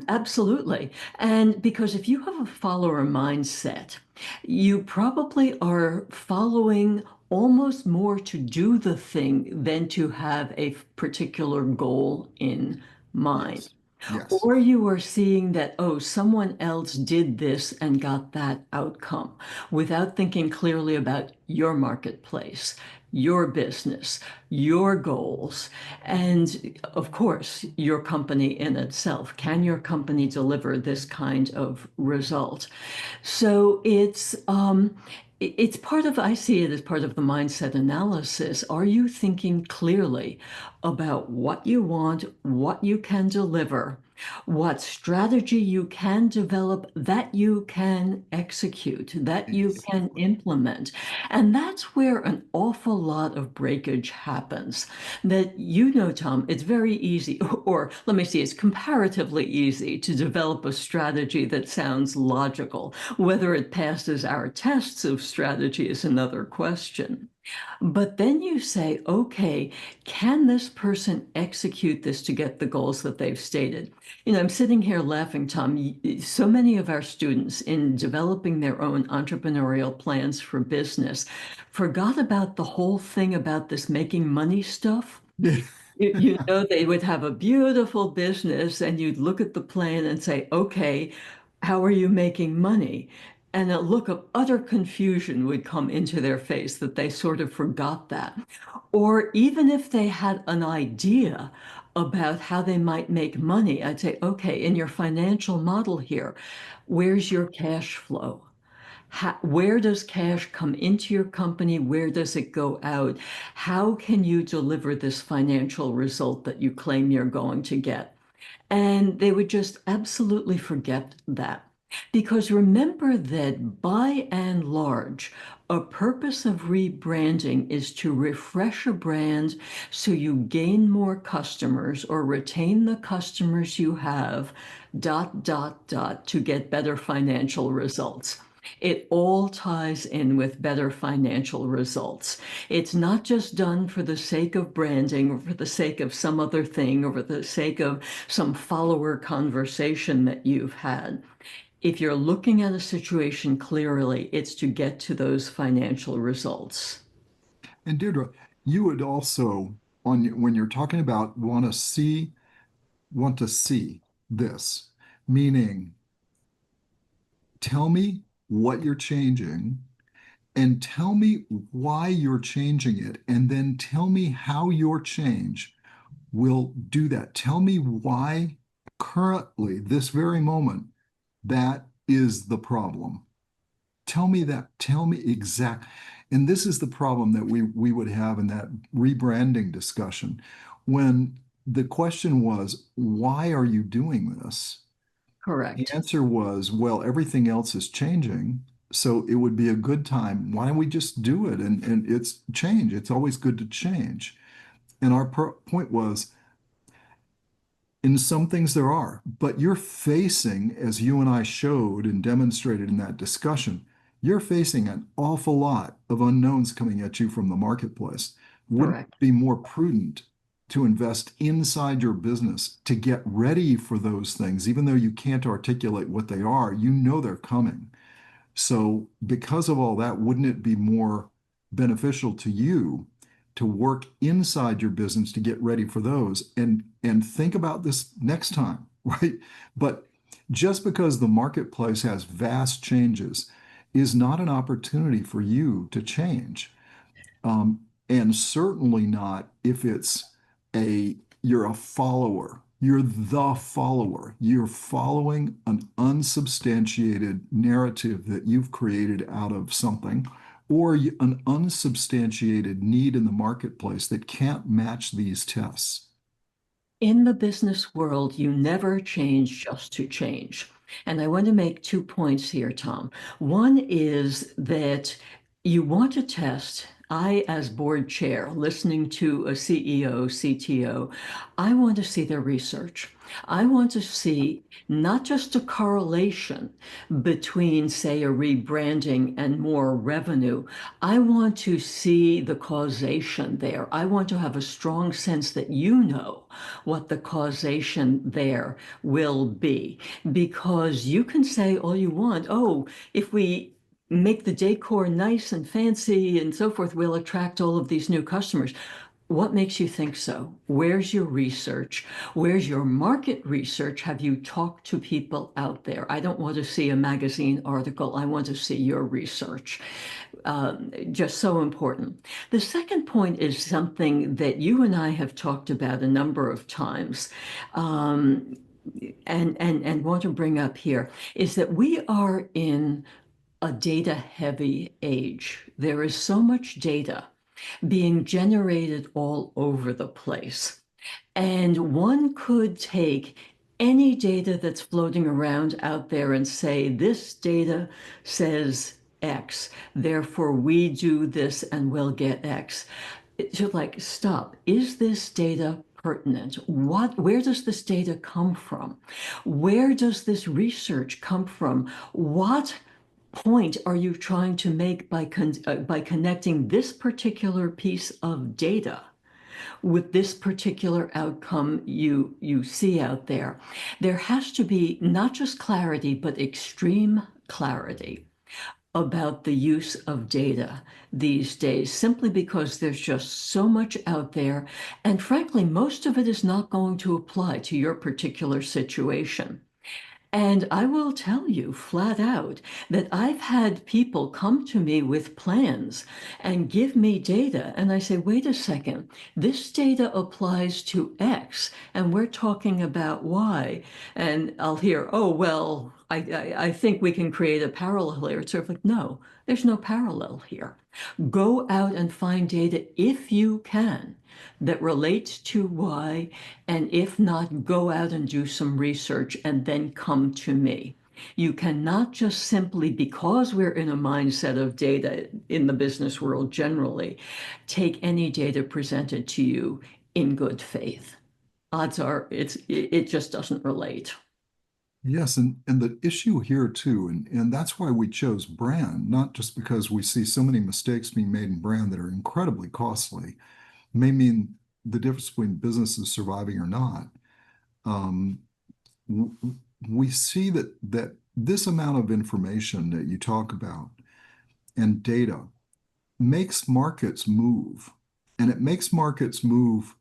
Absolutely. And because if you have a follower mindset, you probably are following almost more to do the thing than to have a particular goal in mind. Yes. Yes. Or you are seeing that, oh, someone else did this and got that outcome without thinking clearly about your marketplace, your business, your goals, and of course, your company in itself. Can your company deliver this kind of result? So it's part of, I see it as part of the mindset analysis. Are you thinking clearly about what you want, what you can deliver, what strategy you can develop that you can execute, that you can Exactly. implement? And that's where an awful lot of breakage happens. That, you know, Tom, it's very easy, or let me see, it's comparatively easy to develop a strategy that sounds logical. Whether it passes our tests of strategy is another question. But then you say, okay, can this person execute this to get the goals that they've stated? You know, I'm sitting here laughing, Tom. So many of our students, in developing their own entrepreneurial plans for business, forgot about the whole thing about this making money stuff. You know, they would have a beautiful business, and you'd look at the plan and say, okay, how are you making money? And a look of utter confusion would come into their face that they sort of forgot that. Or even if they had an idea about how they might make money, I'd say, okay, in your financial model here, where's your cash flow? Where does cash come into your company? Where does it go out? How can you deliver this financial result that you claim you're going to get? And they would just absolutely forget that. Because remember that by and large, a purpose of rebranding is to refresh a brand so you gain more customers or retain the customers you have, dot, dot, dot, to get better financial results. It all ties in with better financial results. It's not just done for the sake of branding or for the sake of some other thing or for the sake of some follower conversation that you've had. If you're looking at a situation clearly, it's to get to those financial results. And Deirdre, you would also when you're talking about want to see this, meaning tell me what you're changing and tell me why you're changing it, and then tell me how your change will do that. Tell me why currently, this very moment, that is the problem. Tell me that. Tell me exact. And this is the problem that we would have in that rebranding discussion. When the question was, why are you doing this? The Correct. answer was, well, everything else is changing. So it would be a good time. Why don't we just do it? And it's change. It's always good to change. And our point was, in some things there are, but you're facing, as you and I showed and demonstrated in that discussion, you're facing an awful lot of unknowns coming at you from the marketplace. Wouldn't Correct. it be more prudent to invest inside your business to get ready for those things, even though you can't articulate what they are, you know they're coming. So, because of all that, wouldn't it be more beneficial to you to work inside your business to get ready for those and think about this next time, right? But just because the marketplace has vast changes is not an opportunity for you to change. Um, and certainly not if you're a follower. You're the follower. You're following an unsubstantiated narrative that you've created out of something, or an unsubstantiated need in the marketplace that can't match these tests. In the business world, you never change just to change. And I want to make 2 points here, Tom. One is that you want to test. I, as board chair, listening to a CEO, CTO, I want to see their research. I want to see not just a correlation between, say, a rebranding and more revenue. I want to see the causation there. I want to have a strong sense that you know what the causation there will be. Because you can say all you want, oh, if we make the decor nice and fancy and so forth, we'll attract all of these new customers. What makes you think so? Where's your research? Where's your market research? Have you talked to people out there? I don't want to see a magazine article. I want to see your research. Just so important. The second point is something that you and I have talked about a number of times. And want to bring up here is that we are in a data heavy age. There is so much data being generated all over the place. And one could take any data that's floating around out there and say, this data says X, therefore we do this and we'll get X. It's just like, stop. Is this data pertinent? Where does this data come from? Where does this research come from? What point are you trying to make by connecting this particular piece of data with this particular outcome you see out there? There has to be not just clarity, but extreme clarity about the use of data these days, simply because there's just so much out there. And frankly, most of it is not going to apply to your particular situation. And I will tell you flat out that I've had people come to me with plans and give me data. And I say, wait a second, this data applies to X, and we're talking about Y. And I'll hear, oh, well, I think we can create a parallel here. It's sort of like, no, there's no parallel here. Go out and find data if you can that relates to Y, and if not, go out and do some research and then come to me. You cannot just simply, because we're in a mindset of data in the business world generally, take any data presented to you in good faith. Odds are it just doesn't relate. Yes, and the issue here too, and that's why we chose brand, not just because we see so many mistakes being made in brand that are incredibly costly, may mean the difference between businesses surviving or not. Um, we see that this amount of information that you talk about and data makes markets move. and it makes markets move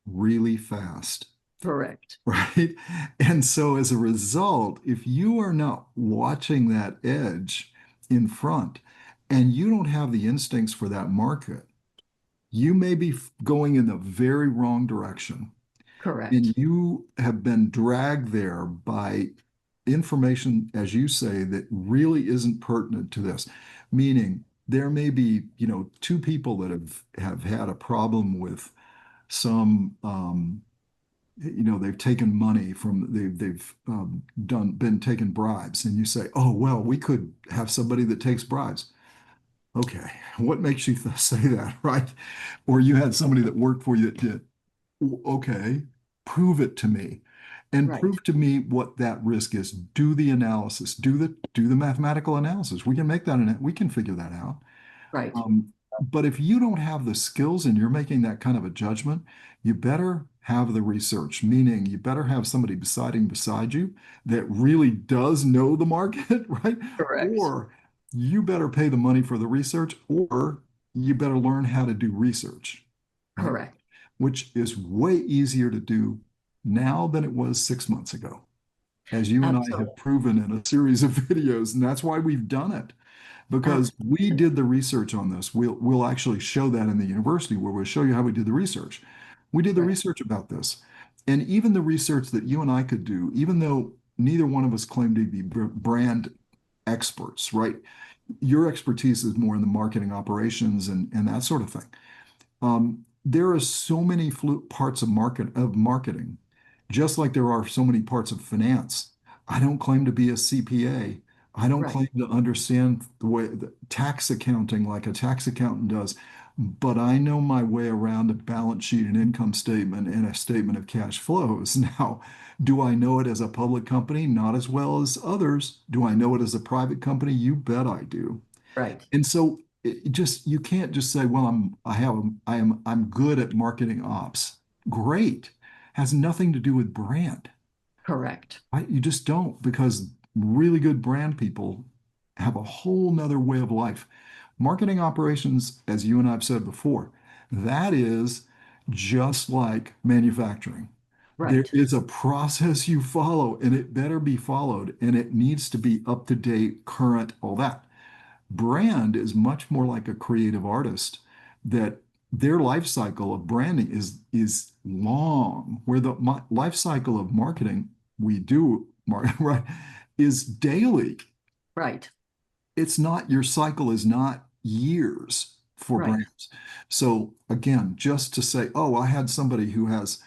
really fast. Correct. Right? And so as a result, if you are not watching that edge in front and you don't have the instincts for that market, you may be going in the very wrong direction. Correct. And you have been dragged there by information, as you say, that really isn't pertinent to this. Meaning there may be, two people that have had a problem with some they've taken money from they've done been taken bribes, and you say, oh well, we could have somebody that takes bribes. Okay, what makes you say that, right? Or you had somebody that worked for you that did. Okay, prove it to me, and Right. prove to me what that risk is. Do the analysis, do the mathematical analysis. We can make that, we can figure that out. Right. But if you don't have the skills and you're making that kind of a judgment, you better have the research, meaning you better have somebody beside you that really does know the market, right? Correct. Or you better pay the money for the research, or you better learn how to do research, right? Correct. Which is way easier to do now than it was 6 months ago, as you and I Absolutely. have proven in a series of videos. And that's why we've done it, because we Absolutely. did the research on this. We'll actually show that in the university where we'll show you how we did the research. We did the Right. research about this. And even the research that you and I could do, even though neither one of us claimed to be brand experts, right? Your expertise is more in the marketing operations and that sort of thing. There are so many parts of marketing, just like there are so many parts of finance. I don't claim to be a CPA. I don't Right. claim to understand the way the tax accounting like a tax accountant does, but I know my way around a balance sheet, an income statement, and a statement of cash flows. Now, do I know it as a public company? Not as well as others. Do I know it as a private company? You bet I do. Right. And so you can't just say, well, I'm good at marketing ops. Great. Has nothing to do with brand. Correct. You just don't, because really good brand people have a whole nother way of life. Marketing operations, as you and I've said before, that is just like manufacturing. There Right. is a process you follow, and it better be followed, and it needs to be up to date, current, all that. Brand is much more like a creative artist, that their life cycle of branding is long, where the life cycle of marketing we do right is daily. Right. It's not, your cycle is not years for Right. brands. So again, just to say, oh, I had somebody who has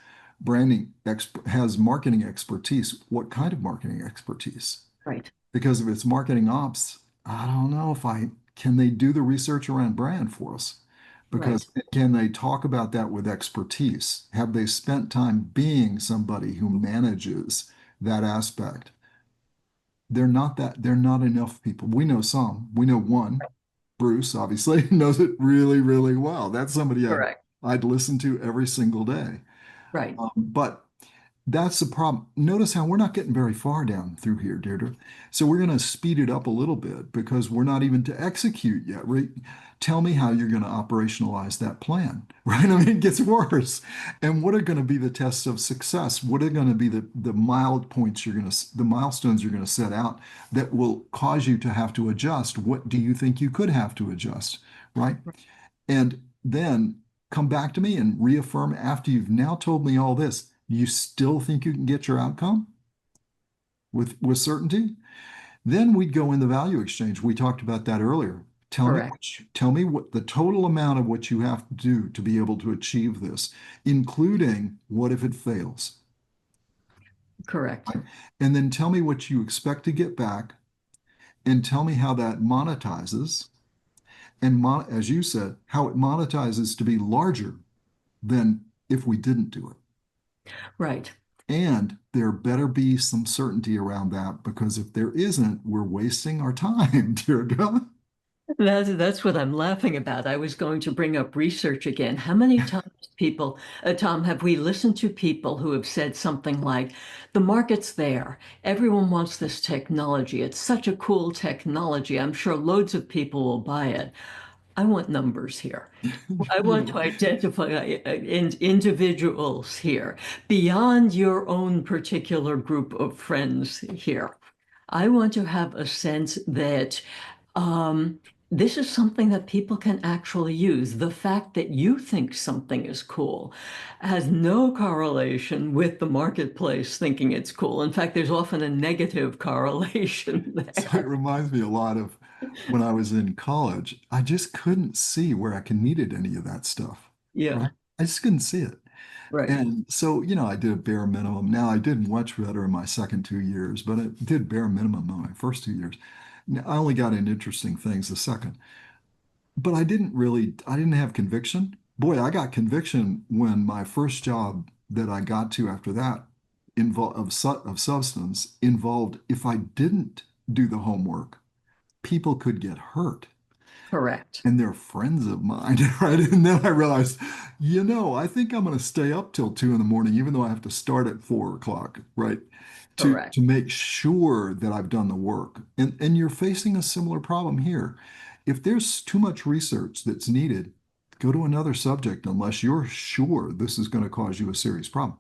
has marketing expertise. What kind of marketing expertise? Right. Because if it's marketing ops, I don't know if I can they do the research around brand for us? Right. Because can they talk about that with expertise? Have they spent time being somebody who manages that aspect? They're not enough people. We know some. We know one, Bruce, obviously, knows it really, really well. That's somebody Correct. I'd listen to every single day. Right. But that's the problem. Notice how we're not getting very far down through here, Deirdre. So we're going to speed it up a little bit because we're not even to execute yet. Right? Tell me how you're going to operationalize that plan, right? I mean, it gets worse. And what are going to be the tests of success? What are going to be the mild points the milestones you're going to set out that will cause you to have to adjust? What do you think you could have to adjust, right? And then come back to me and reaffirm after you've now told me all this. You still think you can get your outcome with certainty? Then we'd go in the value exchange. We talked about that earlier. Correct. Tell me what the total amount of what you have to do to be able to achieve this, including what if it fails, Correct. right? And then tell me what you expect to get back, and tell me how that monetizes, and as you said, how it monetizes to be larger than if we didn't do it. Right. And there better be some certainty around that, because if there isn't, we're wasting our time, dear God. That's what I'm laughing about. I was going to bring up research again. How many times Tom, have we listened to people who have said something like, the market's there. Everyone wants this technology. It's such a cool technology. I'm sure loads of people will buy it. I want numbers here. I You want know, to identify individuals here beyond your own particular group of friends here. I want to have a sense that um, this is something that people can actually use. The fact that you think something is cool has no correlation with the marketplace thinking it's cool. In fact, there's often a negative correlation so it there. reminds me a lot of when I was in college. I just couldn't see where I needed any of that stuff, Yeah, right? I just couldn't see it. right. And so, I did a bare minimum. Now, I did much better in my second 2 years, but I did bare minimum in my first 2 years. Now, I only got in interesting things the second, but I didn't have conviction. Boy, I got conviction when my first job that I got to after that of substance involved if I didn't do the homework, people could get hurt Correct. and they're friends of mine, right? And then I realized, I think I'm going to stay up till 2 in the morning, even though I have to start at 4 o'clock, right? To Correct. make sure that I've done the work. And you're facing a similar problem here. If there's too much research that's needed, go to another subject unless you're sure this is going to cause you a serious problem.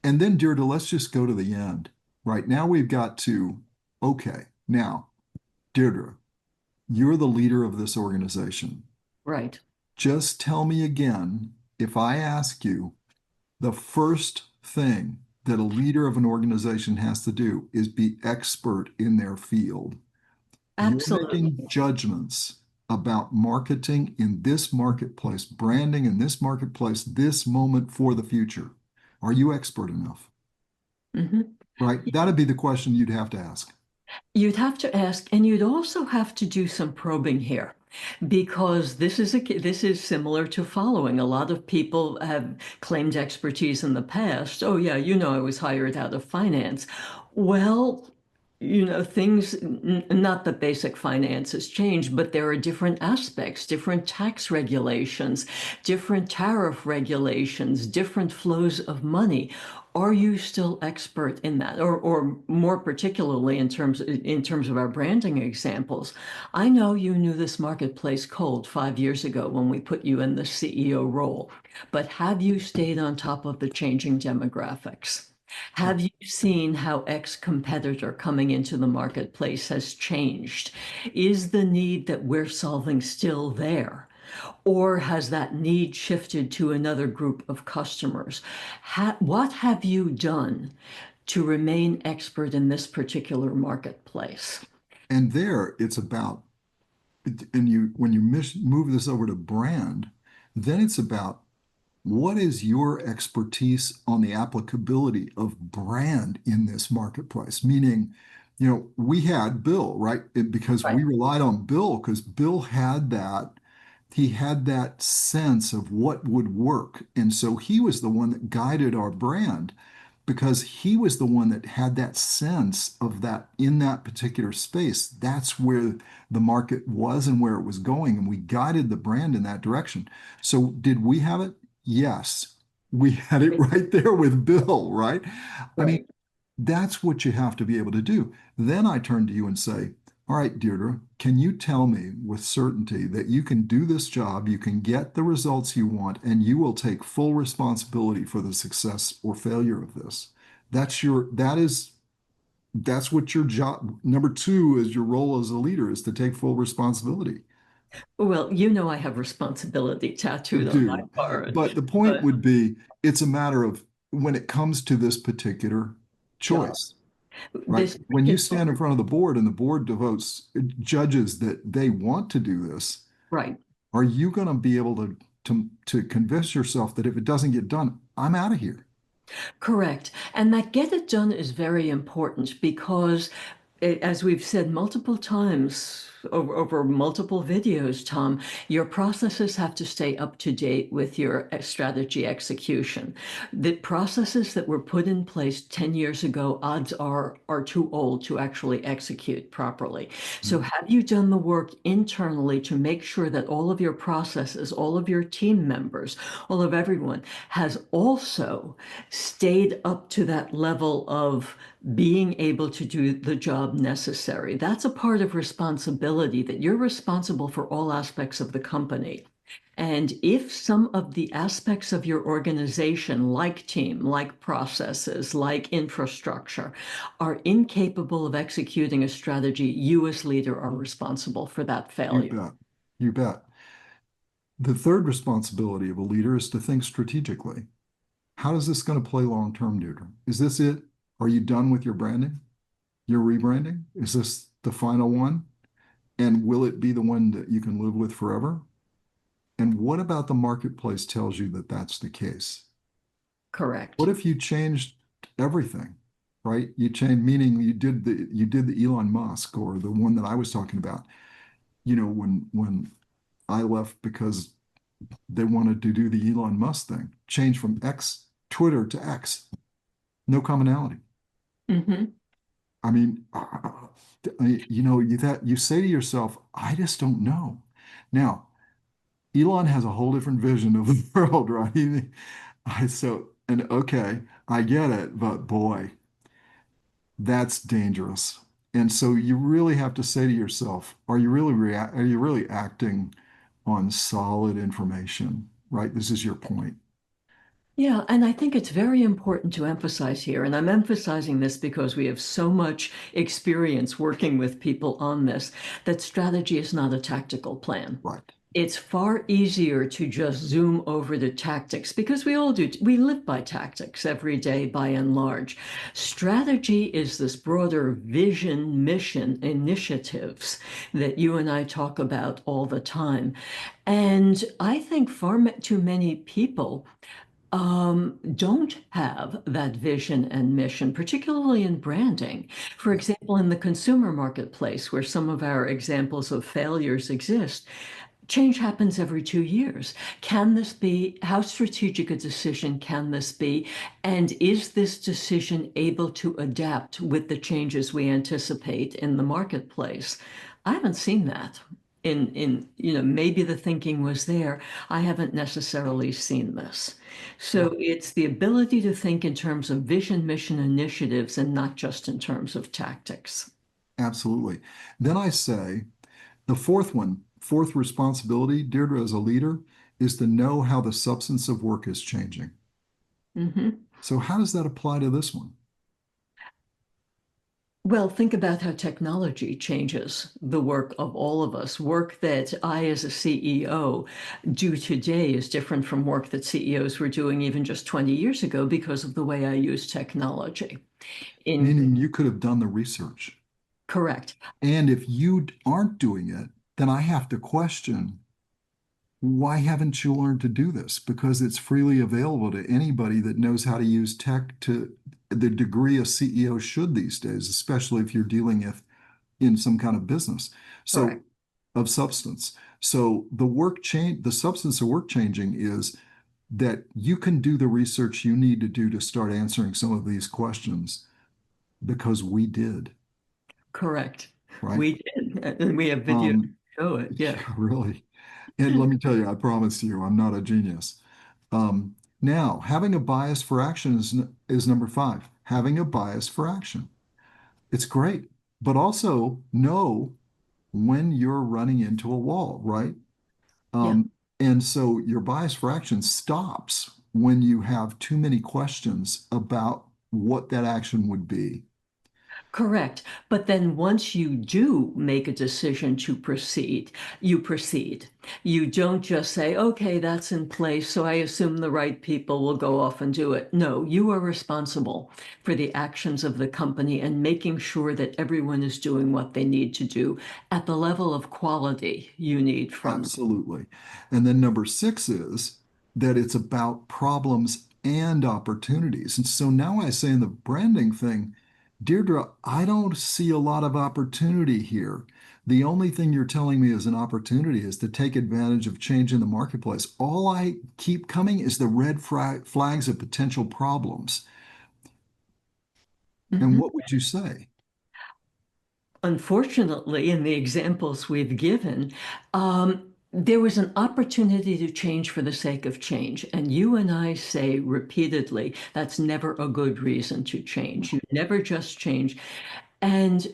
And then, Deirdre, let's just go to the end. Right now, we've got to, okay, now, Deirdre, you're the leader of this organization. Right. Just tell me again, if I ask you, the first thing that a leader of an organization has to do is be expert in their field. You're Absolutely. making judgments about marketing in this marketplace, branding in this marketplace, this moment for the future. Are you expert enough? Mhm. Right? That'd be the question you'd have to ask. You'd have to ask, and you'd also have to do some probing here, because this is similar to following. A lot of people have claimed expertise in the past. Oh yeah, I was hired out of finance. Well, things, not that basic finance has changed, but there are different aspects, different tax regulations, different tariff regulations, different flows of money. Are you still expert in that? Or more particularly in terms of our branding examples, I know you knew this marketplace cold 5 years ago when we put you in the CEO role, but have you stayed on top of the changing demographics? Have you seen how X competitor coming into the marketplace has changed? Is the need that we're solving still there? Or has that need shifted to another group of customers? What have you done to remain expert in this particular marketplace? And there it's about, and when you move this over to brand, then it's about what is your expertise on the applicability of brand in this marketplace? Meaning, we had Bill, right? Because Right. we relied on Bill because Bill he had that sense of what would work. And so he was the one that guided our brand because he was the one that had that sense of that in that particular space. That's where the market was and where it was going. And we guided the brand in that direction. So did we have it? Yes. We had it right there with Bill, right? I mean, Right. that's what you have to be able to do. Then I turn to you and say, all right, Deirdre, can you tell me with certainty that you can do this job, you can get the results you want, and you will take full responsibility for the success or failure of this? That's what your job. Number two is your role as a leader is to take full responsibility. Well, I have responsibility You tattooed on my do. forehead, But the point but would be, it's a matter of when it comes to this particular job, choice. Right? this When you particular, stand in front of the board and the board judges that they want to do this, right. are you going to be able to convince yourself that if it doesn't get done, I'm out of here? Correct. And that get it done is very important because, as we've said multiple times over multiple videos, Tom, your processes have to stay up to date with your strategy execution. The processes that were put in place 10 years ago, odds are too old to actually execute properly. So have you done the work internally to make sure that all of your processes, all of your team members, all of everyone has also stayed up to that level of being able to do the job necessary? That's a part of responsibility responsibility that you're responsible for all aspects of the company. And if some of the aspects of your organization, like team, like processes, like infrastructure, are incapable of executing a strategy, you as leader are responsible for that You failure. bet. You bet. The third responsibility of a leader is to think strategically. How is this going to play long term, Deirdre? Is this it? Are you done with your branding, your rebranding? Is this the final one? And will it be the one that you can live with forever? And what about the marketplace tells you that that's the case? What Correct. if you changed everything, right? You changed, meaning you did the Elon Musk or the one that I was talking about. When I left because they wanted to do the Elon Musk thing, change from X Twitter to X, no commonality. Hmm. I mean, you say to yourself, I just don't know. Now, Elon has a whole different vision of the world, right? And okay, I get it, but boy, that's dangerous. And so you really have to say to yourself, are you really acting on solid information, right? This is your point. Yeah, and I think it's very important to emphasize here, and I'm emphasizing this because we have so much experience working with people on this, that strategy is not a tactical plan. Right. It's far easier to just zoom over the tactics because we all do. We live by tactics every day by and large. Strategy is this broader vision, mission, initiatives that you and I talk about all the time. And I think too many people don't have that vision and mission, particularly in branding. For Yeah, example, in the consumer marketplace, where some of our examples of failures exist, change happens every 2 years. Can this be, how strategic a decision can this be? And is this decision able to adapt with the changes we anticipate in the marketplace? I haven't seen that. Maybe the thinking was there. I haven't necessarily seen this. yeah, So it's the ability to think in terms of vision, mission, initiatives, and not just in terms of tactics. absolutely. Then I say the fourth responsibility, Deirdre, as a leader, is to know how the substance of work is changing. Mhm. So how does that apply to this one? Well, think about how technology changes the work of all of us. Work that I, as a CEO, do today is different from work that CEOs were doing even just 20 years ago because of the way I use technology. In Meaning you could have done the research. correct, And if you aren't doing it, then I have to question, why haven't you learned to do this? Because it's freely available to anybody that knows how to use tech to the degree a CEO should these days, especially if you're dealing with in some kind of business. So correct, of substance. So the substance of work changing is that you can do the research you need to do to start answering some of these questions because we did, correct. right? We did, and we have video to Um, show it. Yeah. yeah, really. And let me tell you, I promise you, I'm not a genius. Now, having a bias for action is number five. Having a bias for action. It's great, but also know when you're running into a wall, right? Yeah. And so your bias for action stops when you have too many questions about what that action would be. Correct. But then once you do make a decision to proceed, you proceed. You don't just say, okay, that's in place, so I assume the right people will go off and do it. No, you are responsible for the actions of the company and making sure that everyone is doing what they need to do at the level of quality you need from them. Absolutely. And then number six is that it's about problems and opportunities. And so now I say in the branding thing, Deirdre, I don't see a lot of opportunity here. The only thing you're telling me is an opportunity is to take advantage of change in the marketplace. All I keep coming is the red flags of potential problems. And Mhm. what would you say? Unfortunately, in the examples we've given, there was an opportunity to change for the sake of change. And you and I say repeatedly, that's never a good reason to change. You never just change. And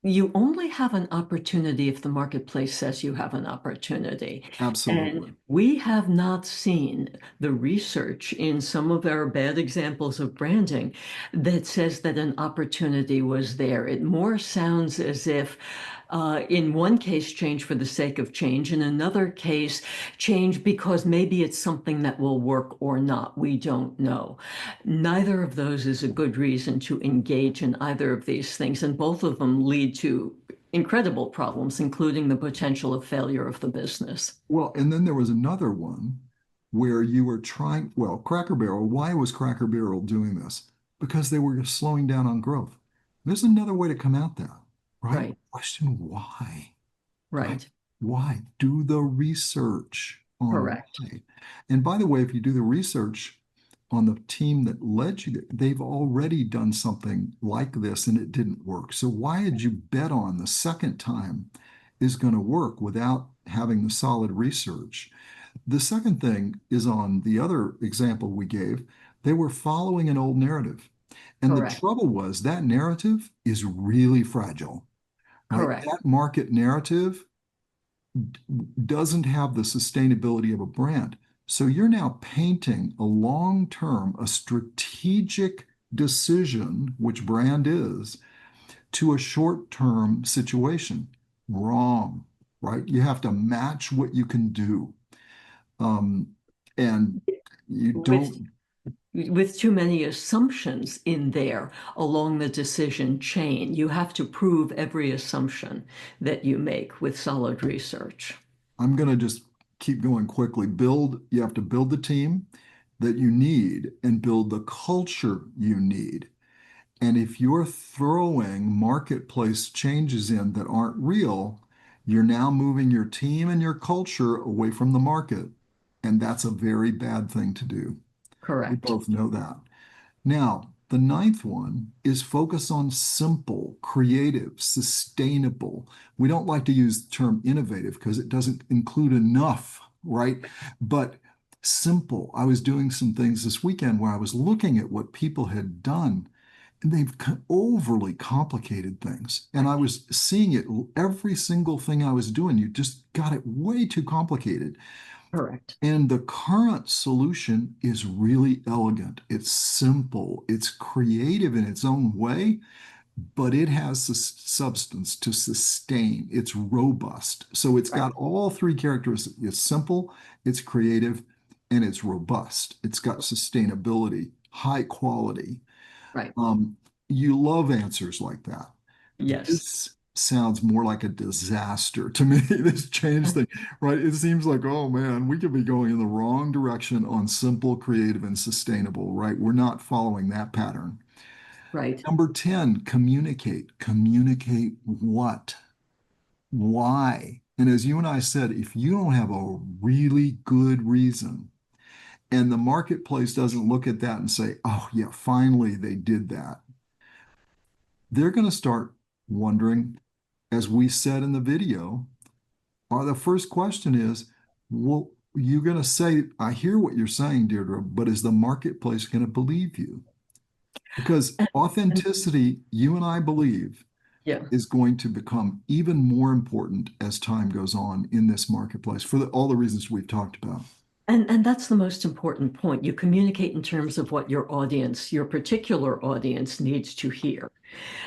you only have an opportunity if the marketplace says you have an opportunity. Absolutely. And we have not seen the research in some of our bad examples of branding that says that an opportunity was there. It more sounds as if, in one case, change for the sake of change, in another case, change because maybe it's something that will work or not. We don't know. Neither of those is a good reason to engage in either of these things, and both of them lead to incredible problems, including the potential of failure of the business. Well, and then there was another one where you were trying, well, Cracker Barrel, why was Cracker Barrel doing this? Because they were slowing down on growth. There's another way to come at that, right? Right, Question why, right? right, Why? Do the research on correct, why. And by the way, if you do the research on the team that led you, they've already done something like this and it didn't work. So why did you bet on the second time is going to work without having the solid research? The second thing is on the other example we gave, they were following an old narrative. And the correct, trouble was that narrative is really fragile, right? correct, That market narrative doesn't have the sustainability of a brand. So you're now painting a long-term, a strategic decision, which brand is, to a short-term situation. Wrong, right? You have to match what you can do. Um, and you with don't, with too many assumptions in there along the decision chain. You have to prove every assumption that you make with solid research. I'm going to just keep going quickly. You have to build the team that you need and build the culture you need. And if you're throwing marketplace changes in that aren't real, you're now moving your team and your culture away from the market. And that's a very bad thing to do. We Correct. both know that. Now, the ninth one is focus on simple, creative, sustainable. We don't like to use the term innovative because it doesn't include enough, right? But simple. I was doing some things this weekend where I was looking at what people had done and they've overly complicated things. And I was seeing it, every single thing I was doing, you just got it way too complicated. Correct. And the current solution is really elegant. It's simple, it's creative in its own way, but it has substance to sustain. It's robust. So it's Right. got all three characteristics. It's simple, it's creative, and it's robust. It's got sustainability, high quality. Right. Um, you love answers like that. Yes. This sounds more like a disaster to me, this change thing, right? It seems like, oh man, we could be going in the wrong direction on simple, creative, and sustainable, right? We're not following that pattern. Right. Number 10, communicate. Communicate what? Why? And as you and I said, if you don't have a really good reason and the marketplace doesn't look at that and say, oh, yeah, finally they did that, they're going to start wondering, as we said in the video, the first question is, well, you're going to say, I hear what you're saying, Deirdre, but is the marketplace going to believe you? Because And authenticity, you and I believe, yeah. is going to become even more important as time goes on in this marketplace for all the reasons we've talked about. And that's the most important point. You communicate in terms of what your audience, your particular audience needs to hear.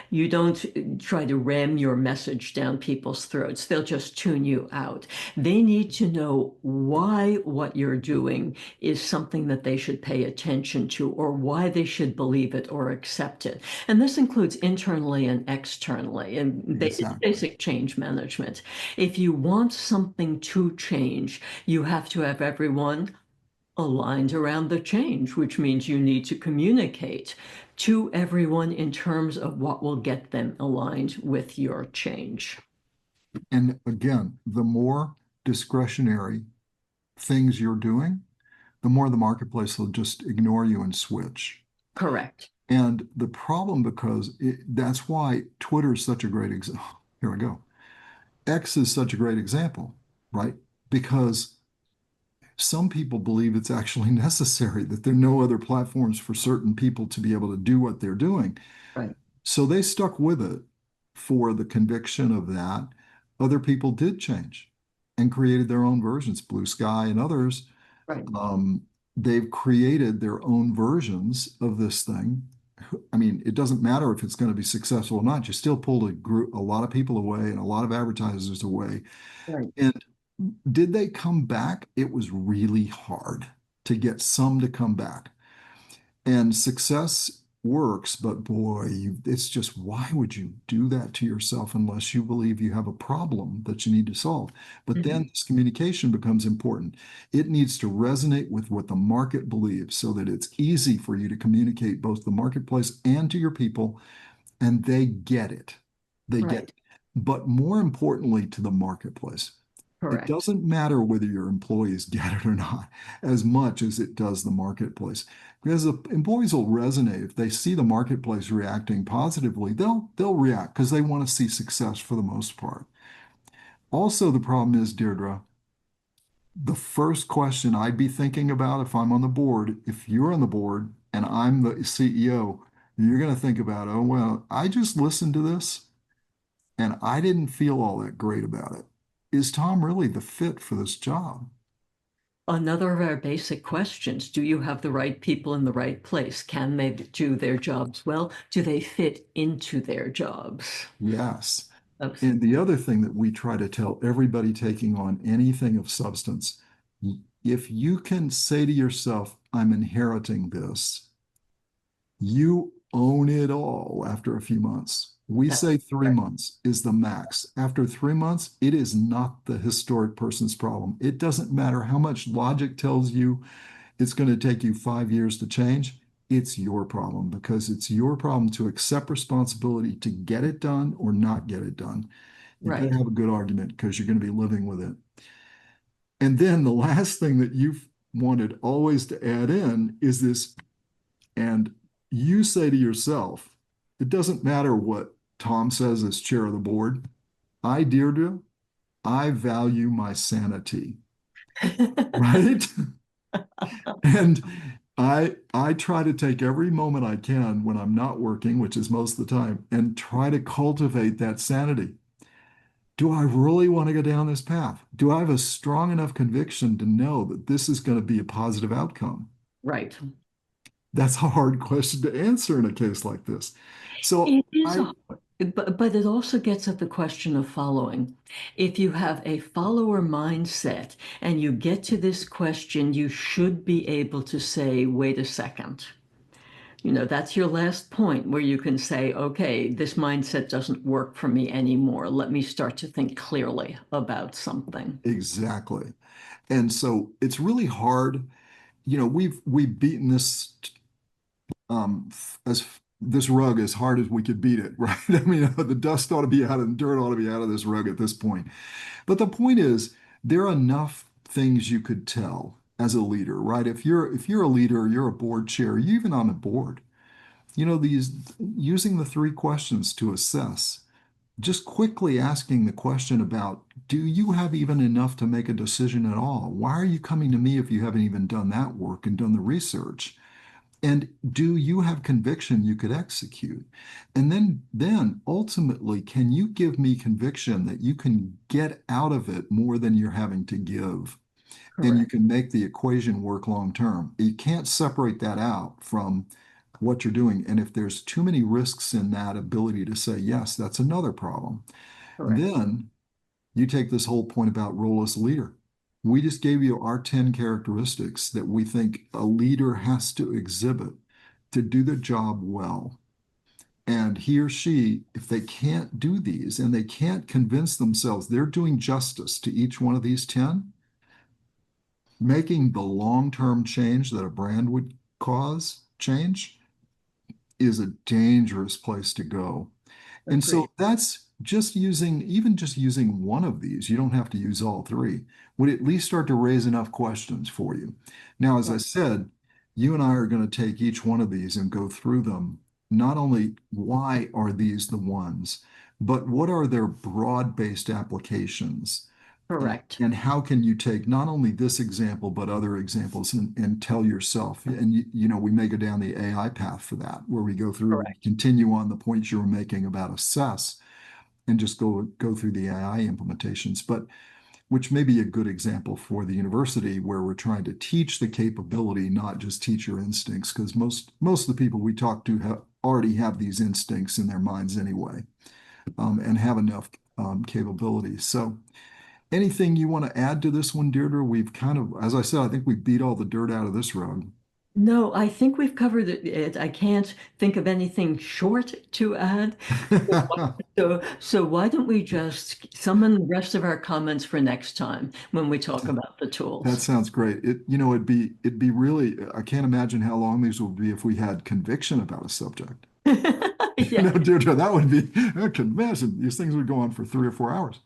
You don't try to ram your message down people's throats. They'll just tune you out. They need to know why what you're doing is something that they should pay attention to or why they should believe it or accept it. And this includes internally and externally. And it's Exactly. basic change management. If you want something to change, you have to have everyone aligned around the change, which means you need to communicate to everyone in terms of what will get them aligned with your change. And again, the more discretionary things you're doing, the more the marketplace will just ignore you and switch. Correct. And the problem, because that's why Twitter is such a great example. Here we go. X is such a great example, right? Because some people believe it's actually necessary, that there are no other platforms for certain people to be able to do what they're doing. Right. So they stuck with it. for the conviction of that, other people did change and created their own versions. Blue Sky and others, Right. um, they've created their own versions of this thing. I mean, it doesn't matter if it's going to be successful or not. You still pulled a lot of people away and a lot of advertisers away. Right. And did they come back? It was really hard to get some to come back. And success works, but boy, it's just why would you do that to yourself unless you believe you have a problem that you need to solve? But then Mhm. this communication becomes important. It needs to resonate with what the market believes so that it's easy for you to communicate both the marketplace and to your people, and they get it. They get Right. it. But more importantly, to the marketplace. It Correct. doesn't matter whether your employees get it or not, as much as it does the marketplace. Because the employees will resonate. If they see the marketplace reacting positively, they'll react because they want to see success for the most part. Also, the problem is, Deirdre, the first question I'd be thinking about if I'm on the board, if you're on the board and I'm the CEO, you're going to think about, oh, well, I just listened to this and I didn't feel all that great about it. Is Tom really the fit for this job? Another of our basic questions, do you have the right people in the right place? Can they do their jobs well? Do they fit into their jobs? Yes. Oops. And the other thing that we try to tell everybody taking on anything of substance, if you can say to yourself, I'm inheriting this, you own it all after a few months. We That's say three correct. months is the max. After 3 months, it is not the historic person's problem. It doesn't matter how much logic tells you it's going to take you 5 years to change. It's your problem because it's your problem to accept responsibility to get it done or not get it done. You better Right. have a good argument because you're going to be living with it. And then the last thing that you've wanted always to add in is this, and you say to yourself, it doesn't matter what Tom says as chair of the board. I, Deirdre, I value my sanity, right? And I try to take every moment I can when I'm not working, which is most of the time, and try to cultivate that sanity. Do I really want to go down this path? Do I have a strong enough conviction to know that this is going to be a positive outcome? Right. That's a hard question to answer in a case like this. So It is I a but it also gets at the question of following. If you have a follower mindset and you get to this question, you should be able to say, wait a second. That's your last point where you can say, okay, this mindset doesn't work for me anymore. Let me start to think clearly about something. exactly. And so it's really hard. We've beaten as this rug as hard as we could beat it, right? I mean, the dust ought to be out and dirt ought to be out of this rug at this point. But the point is, there are enough things you could tell as a leader, right? If you're a leader, you're a board chair, you're even on a board, these using the three questions to assess, just quickly asking the question about, do you have even enough to make a decision at all? Why are you coming to me if you haven't even done that work and done the research? And do you have conviction you could execute? And then ultimately, can you give me conviction that you can get out of it more than you're having to give? And you Correct. can make the equation work long term. You can't separate that out from what you're doing. And if there's too many risks in that ability to say yes, that's another problem. Correct. Then you take this whole point about role as a leader. We just gave you our 10 characteristics that we think a leader has to exhibit to do the job well. And he or she, if they can't do these and they can't convince themselves they're doing justice to each one of these 10, making the long-term change that a brand would cause change is a dangerous place to go. And so Agreed. that's even just using one of these, you don't have to use all three, would at least start to raise enough questions for you. Now, as I Right. said, you and I are going to take each one of these and go through them. Not only why are these the ones, but what are their broad-based applications? Correct. And how can you take not only this example, but other examples and tell yourself, and we may go down the AI path for that, where we go through and Correct. continue on the points you were making about assess. and just go through the AI implementations. But which may be a good example for the university where we're trying to teach the capability, not just teach your instincts, because most of the people we talk to already have these instincts in their minds anyway, and have enough capabilities. So anything you want to add to this one, Deirdre? We've kind of, as I said, I think we beat all the dirt out of this rug. No, I think we've covered it. I can't think of anything short to add. So why don't we just summon the rest of our comments for next time when we talk about the That tools? sounds great. It'd be really, I can't imagine how long these would be if we had conviction about a subject. Yeah, Deirdre, that would be a conviction. These things would go on for 3 or 4 hours.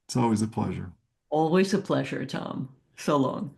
It's always a pleasure. always a pleasure, Tom. So long.